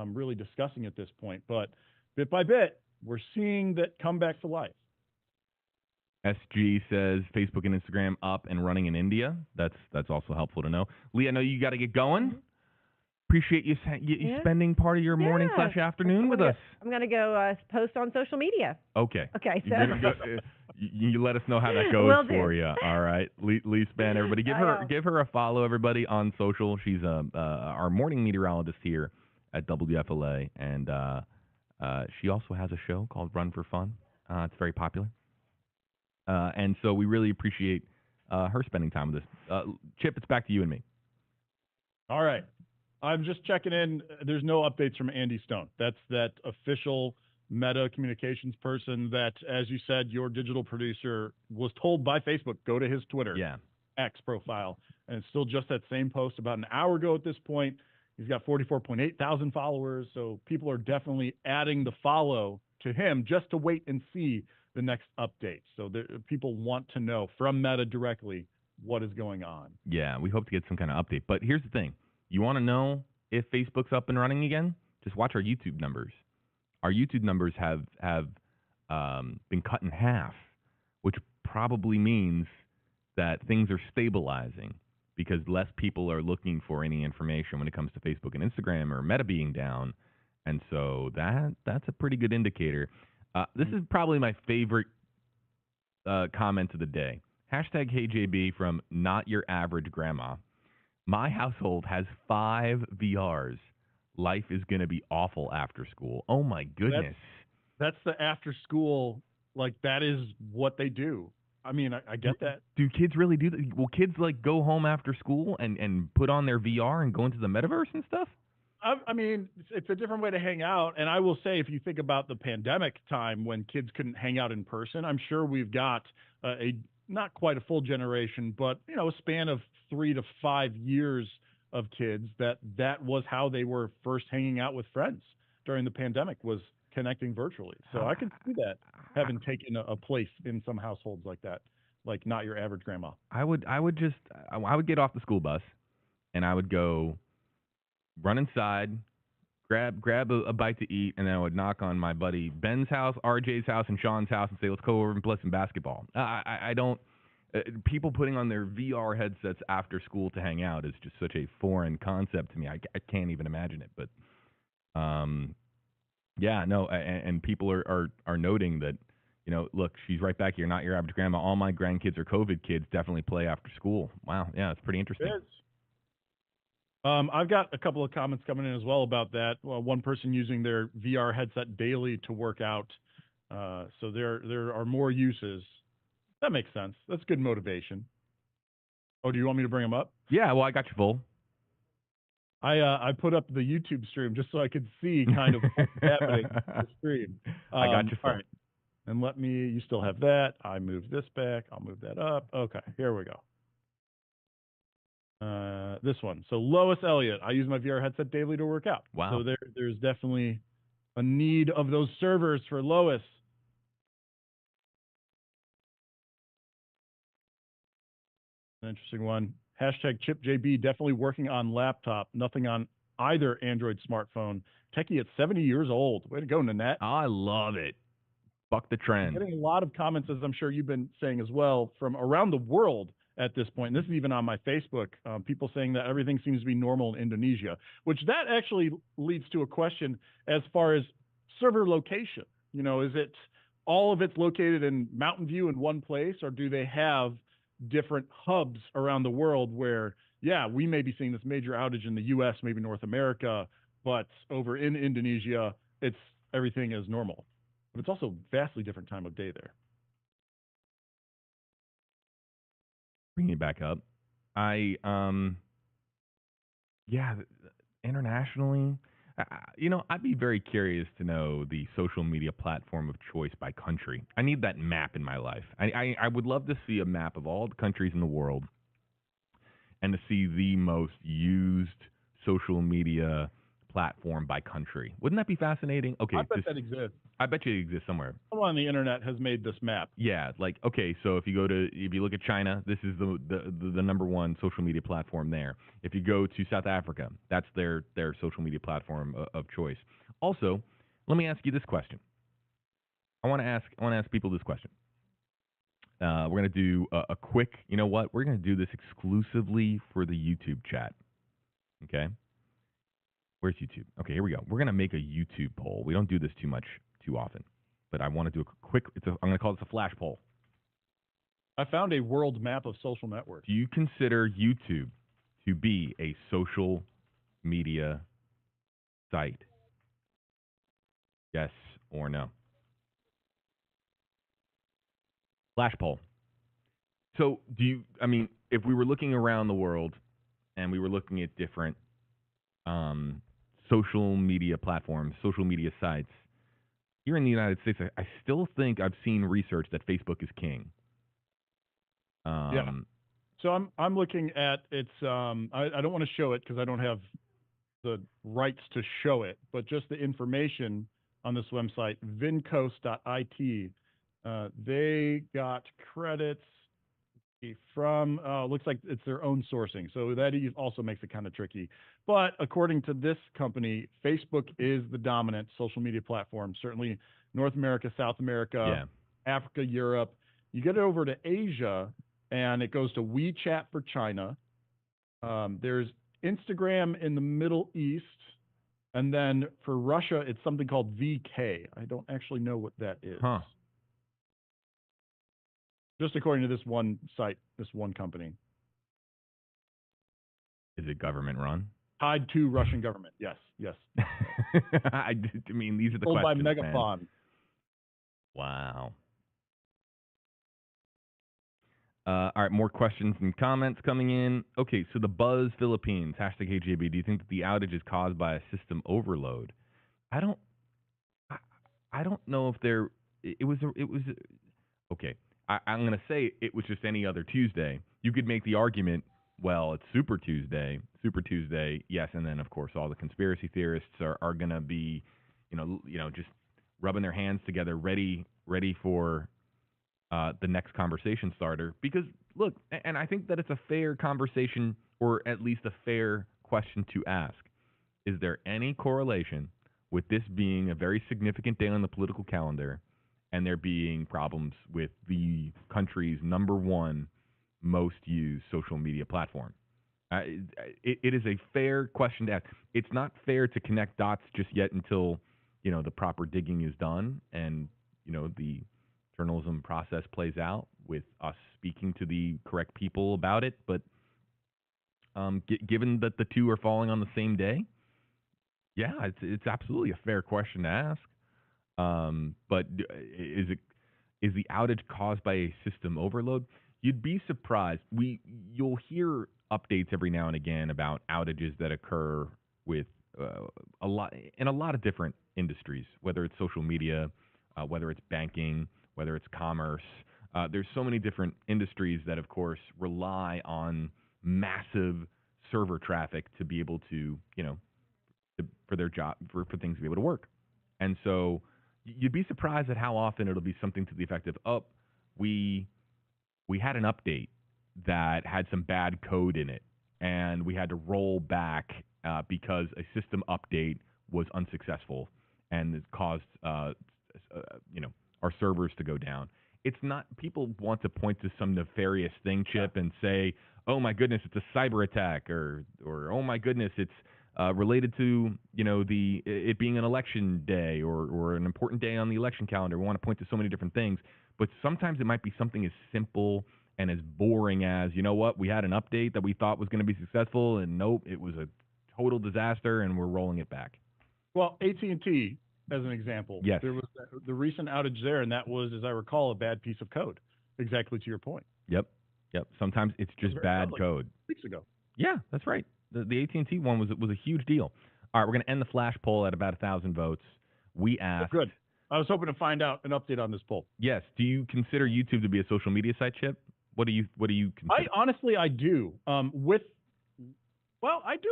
really discussing at this point, but bit by bit, we're seeing that come back to life. SG says Facebook and Instagram up and running in India. That's also helpful to know. Lee, I know you got to get going. Appreciate you spending part of your morning / afternoon with us. I'm going to go post on social media. Okay. Okay. So you let us know how that goes for you. All right. Lee Spann, everybody. Give her a follow, everybody, on social. She's our morning meteorologist here at WFLA. And she also has a show called Run for Fun. It's very popular. And so we really appreciate her spending time with us. Chip, it's back to you and me. All right. I'm just checking in. There's no updates from Andy Stone. That's that official Meta communications person that, as you said, your digital producer was told by Facebook, go to his Twitter X profile. And it's still just that same post about an hour ago at this point. He's got 44.8 thousand followers. So people are definitely adding the follow to him just to wait and see the next update. So people want to know from Meta directly what is going on. Yeah, we hope to get some kind of update. But here's the thing. You want to know if Facebook's up and running again? Just watch our YouTube numbers. Our YouTube numbers have been cut in half, which probably means that things are stabilizing because less people are looking for any information when it comes to Facebook and Instagram or Meta being down. And so that's a pretty good indicator. This is probably my favorite comment of the day. #HeyJB from Not Your Average Grandma. My household has 5 VRs. Life is going to be awful after school. Oh, my goodness. That's the after school, that is what they do. I mean, I get that. Do kids really do that? Will kids, go home after school and put on their VR and go into the metaverse and stuff? I mean, it's a different way to hang out. And I will say, if you think about the pandemic time when kids couldn't hang out in person, I'm sure we've got not quite a full generation, but a span of 3 to 5 years of kids that was how they were first hanging out with friends during the pandemic, was connecting virtually. So I can see that having taken a place in some households like that, like Not Your Average Grandma. I would get off the school bus and I would go run inside, grab a bite to eat, and then I would knock on my buddy Ben's house, RJ's house, and Sean's house and say, let's go over and play some basketball. I don't people putting on their VR headsets after school to hang out is just such a foreign concept to me. I can't even imagine it. But and people are noting that, look, she's right back here, Not Your Average Grandma. All my grandkids are COVID kids, definitely play after school. Wow, yeah, it's pretty interesting. It is. I've got a couple of comments coming in as well about that. Well, one person using their VR headset daily to work out. So there are more uses. That makes sense. That's good motivation. Oh, do you want me to bring them up? Yeah, well, I got you full. I put up the YouTube stream just so I could see kind of what's happening on the stream. I got you full. All right. And you still have that. I move this back. I'll move that up. Okay, here we go. This one. So Lois Elliott, I use my VR headset daily to work out. Wow. So there's definitely a need of those servers for Lois. An interesting one. #ChipJB, definitely working on laptop, nothing on either Android smartphone. Techie at 70 years old. Way to go, Nanette. I love it. Buck the trend. I'm getting a lot of comments, as I'm sure you've been saying as well, from around the world at this point. And this is even on my Facebook. People saying that everything seems to be normal in Indonesia, which that actually leads to a question as far as server location. Is it all of it's located in Mountain View in one place, or do they have different hubs around the world where, we may be seeing this major outage in the U.S., maybe North America, but over in Indonesia, everything is normal. But it's also vastly different time of day there. Bringing it back up, internationally, I'd be very curious to know the social media platform of choice by country. I need that map in my life. I would love to see a map of all the countries in the world and to see the most used social media platform by country. Wouldn't that be fascinating? Okay, I bet that exists. I bet you it exists somewhere. Someone on the internet has made this map. Yeah, like okay, so if you look at China, this is the number one social media platform there. If you go to South Africa, that's their social media platform of choice. Also, let me ask you this question. I want to ask people this question. We're going to do a quick, you know what? We're going to do this exclusively for the YouTube chat. Okay? Where's YouTube? Okay, here we go. We're going to make a YouTube poll. We don't do this too often, but I want to do a quick, I'm going to call this a flash poll. I found a world map of social networks. Do you consider YouTube to be a social media site? Yes or no? Flash poll. So if we were looking around the world and we were looking at different social media platforms, social media sites, here in the United States, I still think I've seen research that Facebook is king. Yeah. So I'm looking at its. I don't want to show it because I don't have the rights to show it, but just the information on this website, vincos.it. They got credits from, looks like it's their own sourcing. So that also makes it kind of tricky. But according to this company, Facebook is the dominant social media platform, certainly North America, South America, Africa, Europe. You get over to Asia, and it goes to WeChat for China. There's Instagram in the Middle East. And then for Russia, it's something called VK. I don't actually know what that is. Huh. Just according to this one site, this one company. Is it government run? Tied to Russian government. Yes. I mean, these are the Owned questions, by Megaphone. Man. Wow. All right, more questions and comments coming in. Okay, so the Buzz Philippines, #KJB, do you think that the outage is caused by a system overload? I don't know if okay. I'm going to say it was just any other Tuesday. You could make the argument, well, it's Super Tuesday, yes, and then, of course, all the conspiracy theorists are going to be, just rubbing their hands together, ready for the next conversation starter. Because, look, and I think that it's a fair conversation, or at least a fair question to ask. Is there any correlation with this being a very significant day on the political calendar and there being problems with the country's number one most used social media platform? It is a fair question to ask. It's not fair to connect dots just yet until, the proper digging is done and, the journalism process plays out with us speaking to the correct people about it. But given that the two are falling on the same day, yeah, it's absolutely a fair question to ask. But is the outage caused by a system overload? You'd be surprised. You'll hear updates every now and again about outages that occur with a lot of different industries, whether it's social media, whether it's banking, whether it's commerce. There's so many different industries that, of course, rely on massive server traffic to be able to, for their job, for things to be able to work. And so you'd be surprised at how often it'll be something to the effect of, we had an update that had some bad code in it, and we had to roll back because a system update was unsuccessful, and it caused our servers to go down. It's not, people want to point to some nefarious thing, Chip, and say, oh my goodness, it's a cyber attack, or oh my goodness, it's related to it being an election day or an important day on the election calendar. We want to point to so many different things, but sometimes it might be something as simple and as boring as, we had an update that we thought was going to be successful, and nope, it was a total disaster, and we're rolling it back. Well, AT&T, as an example, yes, there was the recent outage there, and that was, as I recall, a bad piece of code. Exactly to your point. Yep. Sometimes it's just bad code. Weeks ago. Yeah, that's right. The AT&T one was a huge deal. All right, we're going to end the flash poll at about 1,000 votes. We asked. Good. I was hoping to find out an update on this poll. Yes. Do you consider YouTube to be a social media site, Chip? What do you consider? I do. I do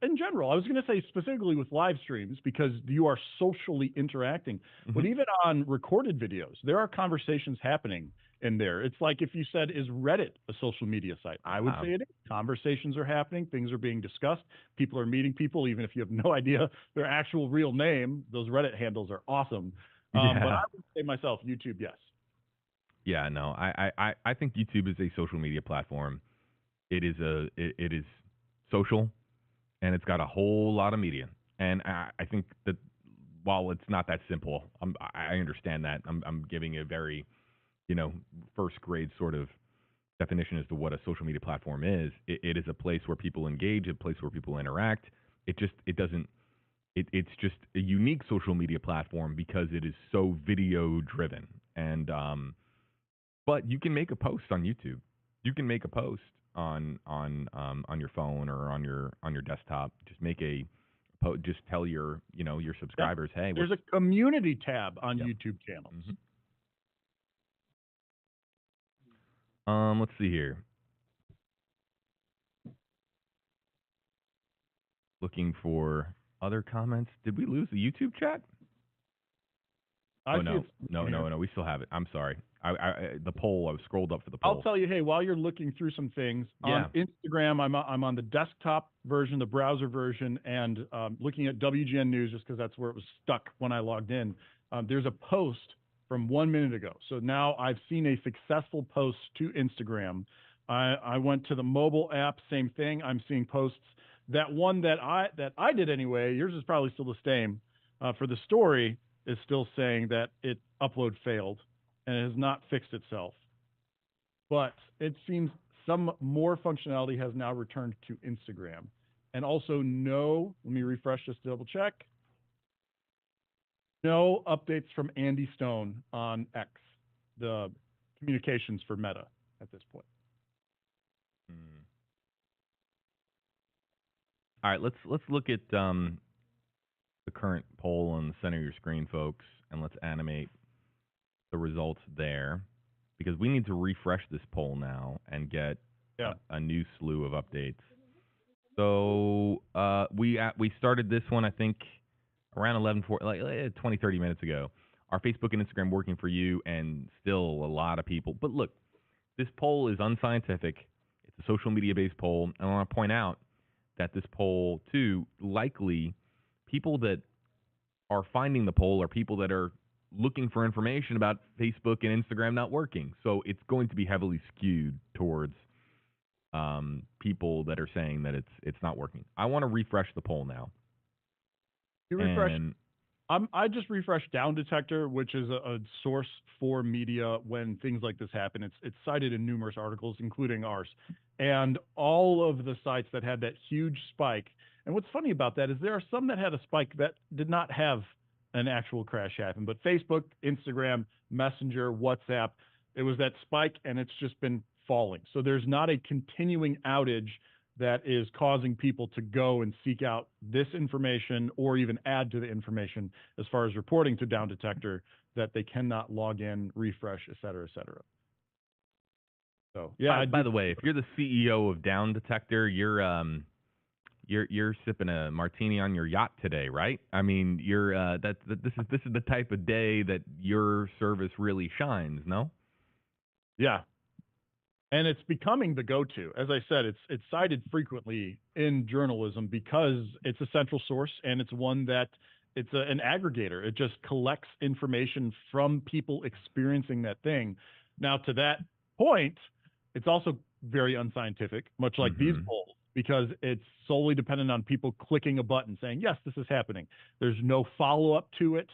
in general. I was going to say specifically with live streams because you are socially interacting. But even on recorded videos, there are conversations happening in there. It's like if you said, is Reddit a social media site? I would say it is. Conversations are happening. Things are being discussed. People are meeting people, even if you have no idea their actual real name. Those Reddit handles are awesome. But I would say myself, YouTube, yes. Yeah, no, I think YouTube is a social media platform. It is social, and it's got a whole lot of media. And I think that while it's not that simple, I understand that. I'm giving a very, first grade sort of definition as to what a social media platform is. It is a place where people engage, a place where people interact. It's just a unique social media platform because it is so video driven. And but you can make a post on YouTube. You can make a post on your phone or on your desktop. Just make just tell your subscribers, hey, there's a community tab on YouTube channels. Let's see here. Looking for other comments. Did we lose the YouTube chat? No. We still have it. I'm sorry. The poll. I scrolled up for the poll. I'll tell you. Hey, while you're looking through some things on Instagram, I'm on the desktop version, the browser version, and looking at WGN News just because that's where it was stuck when I logged in. There's a post from 1 minute ago. So now I've seen a successful post to Instagram. I went to the mobile app. Same thing. I'm seeing posts. That one that I did anyway. Yours is probably still the same. For the story, is still saying that it upload failed and it has not fixed itself. But it seems some more functionality has now returned to Instagram. And also let me refresh just to double check. No updates from Andy Stone on X, the communications for Meta at this point. All right, let's look at the current poll on the center of your screen, folks, and let's animate the results there because we need to refresh this poll now and get a new slew of updates. So we started this one, I think, around 20, 30 minutes ago. Our Facebook and Instagram working for you, and still a lot of people. But look, this poll is unscientific. It's a social media-based poll. And I want to point out that this poll, too, likely people that are finding the poll are people that are looking for information about Facebook and Instagram not working. So it's going to be heavily skewed towards people that are saying that it's not working. I want to refresh the poll now. You refresh. I just refreshed Down Detector, which is a source for media when things like this happen. It's cited in numerous articles, including ours, and all of the sites that had that huge spike. And what's funny about that is there are some that had a spike that did not have an actual crash happen, but Facebook, Instagram, Messenger, WhatsApp, it was that spike, and it's just been falling. So there's not a continuing outage that is causing people to go and seek out this information or even add to the information as far as reporting to Down Detector that they cannot log in, refresh, et cetera, et cetera. So yeah. By the way, if you're the CEO of Down Detector, you're sipping a martini on your yacht today, right? I mean, this is the type of day that your service really shines, no? Yeah. And it's becoming the go-to. As I said, it's cited frequently in journalism because it's a central source and it's one that it's an aggregator. It just collects information from people experiencing that thing. Now, to that point, it's also very unscientific, much like these polls, because it's solely dependent on people clicking a button saying, yes, this is happening. There's no follow-up to it.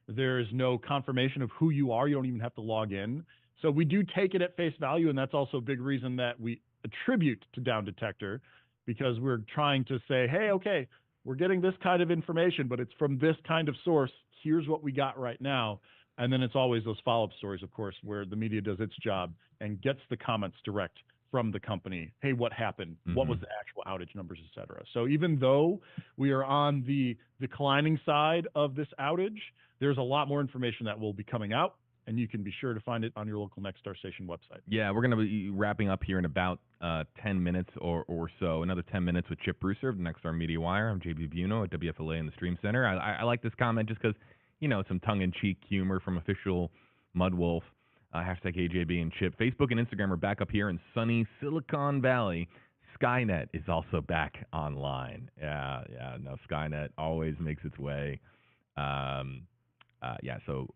There's no confirmation of who you are. You don't even have to log in. So we do take it at face value, and that's also a big reason that we attribute to Down Detector, because we're trying to say, hey, okay, we're getting this kind of information, but it's from this kind of source. Here's what we got right now. And then it's always those follow-up stories, of course, where the media does its job and gets the comments direct from the company. Hey, what happened? What was the actual outage numbers, et cetera. So even though we are on the declining side of this outage, there's a lot more information that will be coming out, and you can be sure to find it on your local Nexstar station website. Yeah, we're going to be wrapping up here in about 10 minutes or so. Another 10 minutes with Chip Brewster of the Nexstar Media Wire. I'm JB Buno at WFLA in the Stream Center. I like this comment just because, some tongue-in-cheek humor from official Mudwolf. Hashtag AJB and Chip. Facebook and Instagram are back up here in sunny Silicon Valley. Skynet is also back online. No, Skynet always makes its way. So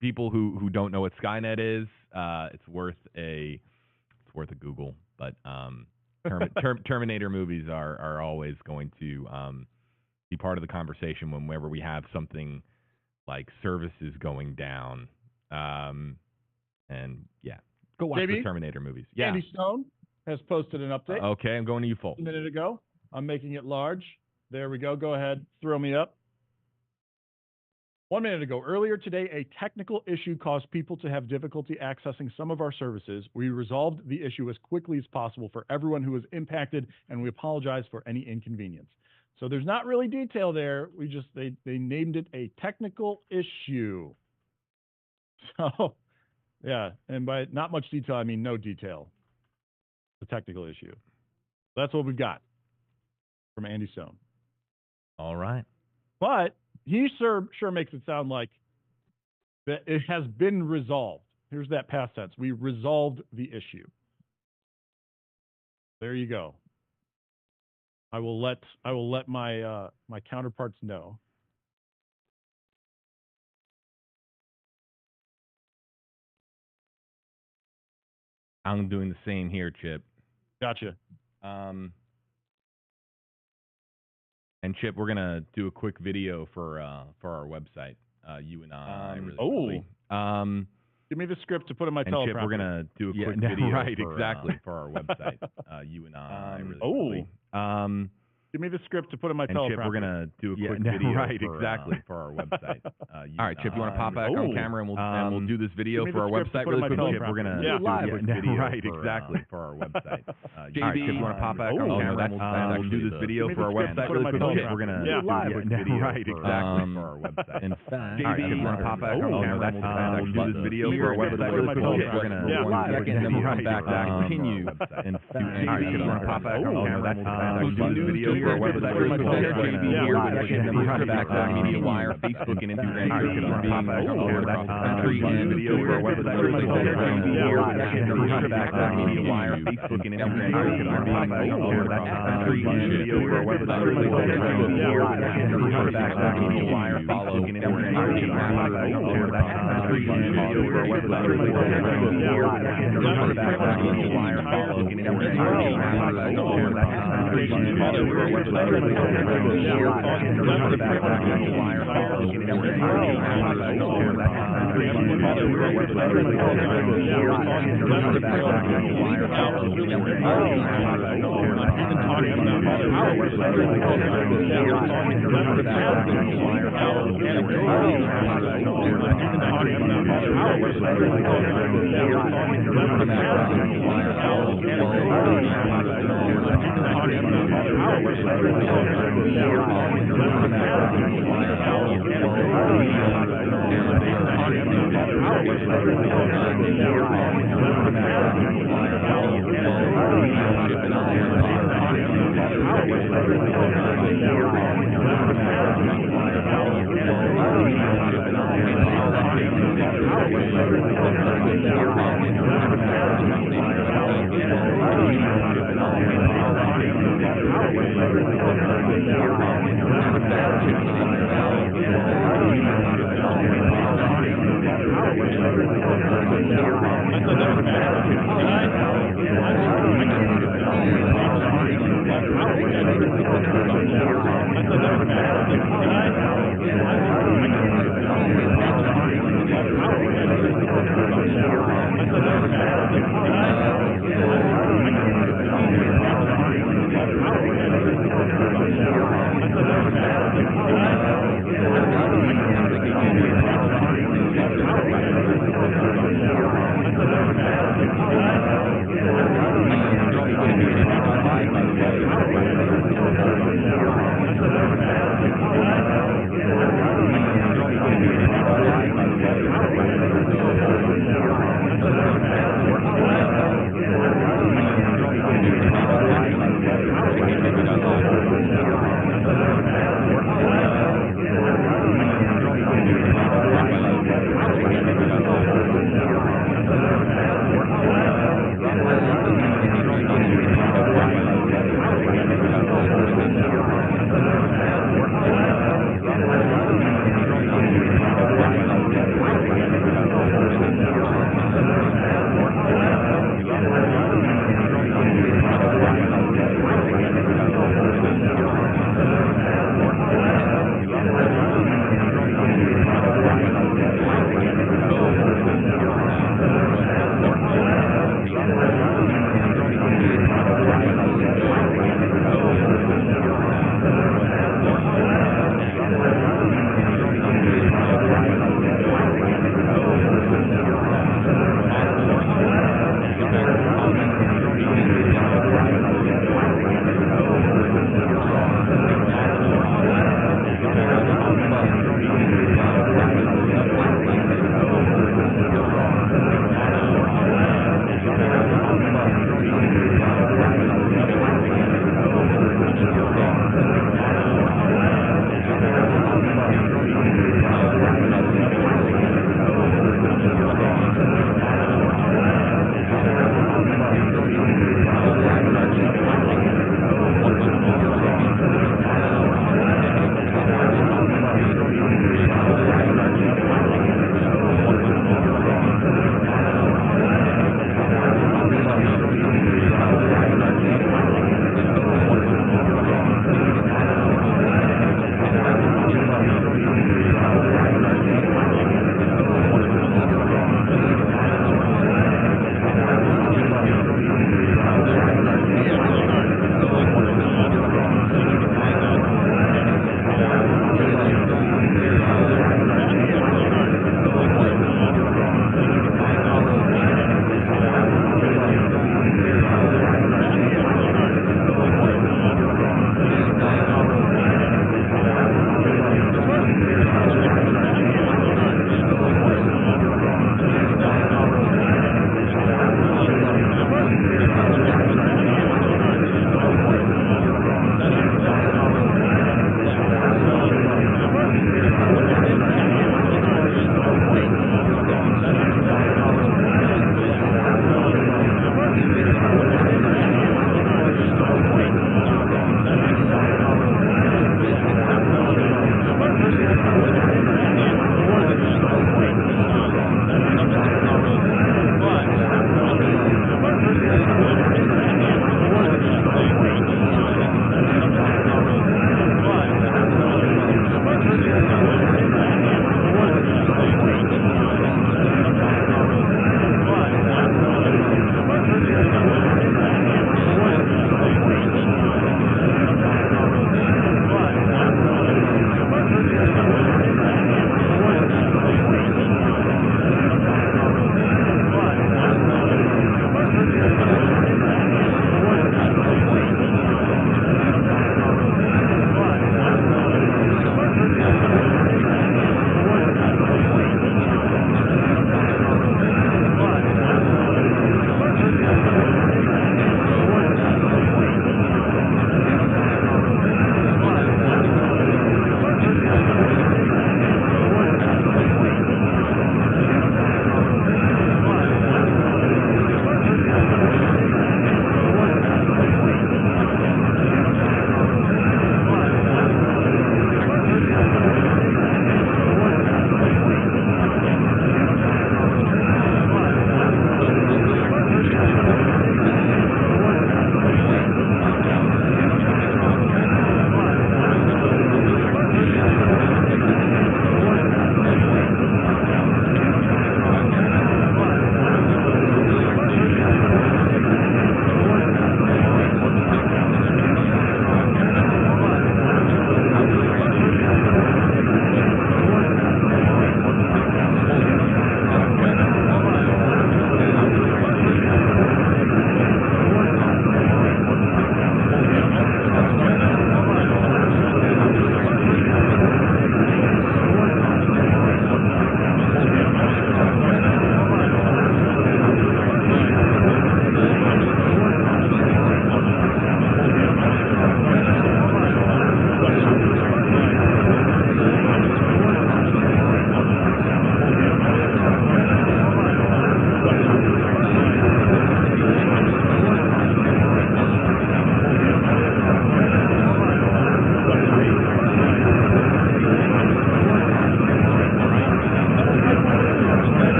people who don't know what Skynet is, it's worth a Google. But Terminator movies are always going to be part of the conversation whenever we have something like services going down. Go watch the Terminator movies. Yeah. Andy Stone has posted an update. Okay, I'm going to you full. A minute ago. I'm making it large. There we go. Go ahead. Throw me up. 1 minute ago, earlier today, a technical issue caused people to have difficulty accessing some of our services. We resolved the issue as quickly as possible for everyone who was impacted, and we apologize for any inconvenience. So there's not really detail there. They named it a technical issue. So, yeah, and by not much detail, I mean no detail. The technical issue. That's what we've got from Andy Stone. All right. But he sure makes it sound like that it has been resolved. Here's that past tense. We resolved the issue. There you go. I will let my my counterparts know. I'm doing the same here, Chip. Gotcha. And Chip, we're gonna do a quick video for our website. You and I. Really quickly. Give me the script to put in my teleprompter. And Chip, we're gonna do a quick video. Right, exactly. For our website. You and I. Really quickly. Give me the script to put in my teleprompter. And Chip, we're gonna do a quick video. Right, exactly. For our website. All right, Chip, you want to pop back on camera and we'll do this video for our website really quickly. Chip, we're gonna do a quick video. Right, exactly. For our website. All right, Chip, you want to pop back on camera and we'll do this video for our website really quickly. Chip, we're gonna do a quick video. Right, exactly. For our website. In fact, all right, Chip, you want to pop back on camera and we'll do this video for our website really quickly. Chip, we're gonna do 1 second and then we'll come back to continue. In fact, all right, Chip, you want to pop back on camera and we'll do this video for our website really quickly. JB here with Nexstar Media Wire, Facebook and Instagram being all across the country, and video for our website really quickly. Here with Nexstar Media Wire, Facebook and Instagram being all across the country, and video for our website really quickly. Here with Nexstar Media Wire, follow and Instagram being all across the country, and video for our website really quickly. Here with Nexstar Media Wire, follow and Instagram being all across the country, and video for our website really quickly.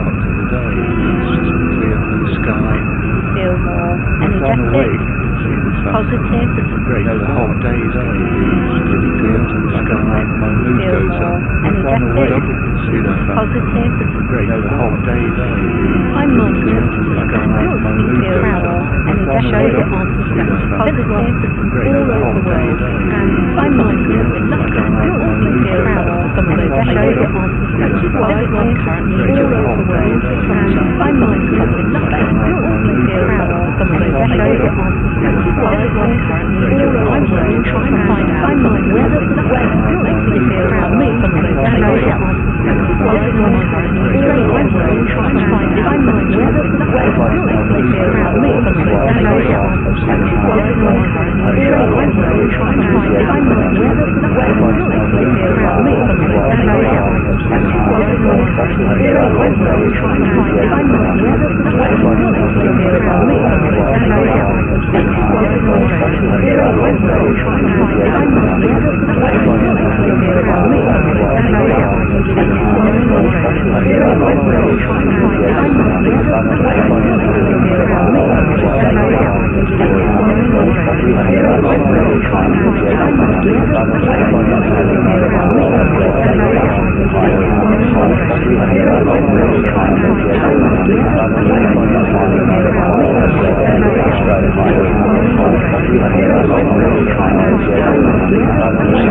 start to the day. It's just clear blue sky. Feel more Look on the energetic, lake, see the sunset. positive, It's a great, the whole day is pretty clear blue sky. My mood feel goes more up. Look on the lake, energetic, see the sunset. positive. It's a great, the whole day is I'm monitored. sky. My You mood feel goes proud up. and Look on the show lake, your answers see the that's sunset. positive Great, all the over whole the day world. is And I'm monitored with nothing. You'll also feel proud of some of those that show your answers that's positive currently all over the world. And I'm monitored with nothing. You'll also feel proud of some of those that show your answers that's positive currently all over the world. Try and find out whether the weather you'll also feel proud of some of those that show your answers. Straight I'm worried, try and find out whether the weather you'll also feel proud of some of those that show your answers. Straight I'm worried, try and find out whether the weather you'll also feel proud of some of those that show your answers. Straight I'm worried, try and find out whether the weather you'll also feel proud of some of those that show your answers. Straight I'm worried, try and find out whether the weather you'll also feel proud of some of those that show your answers. Australia.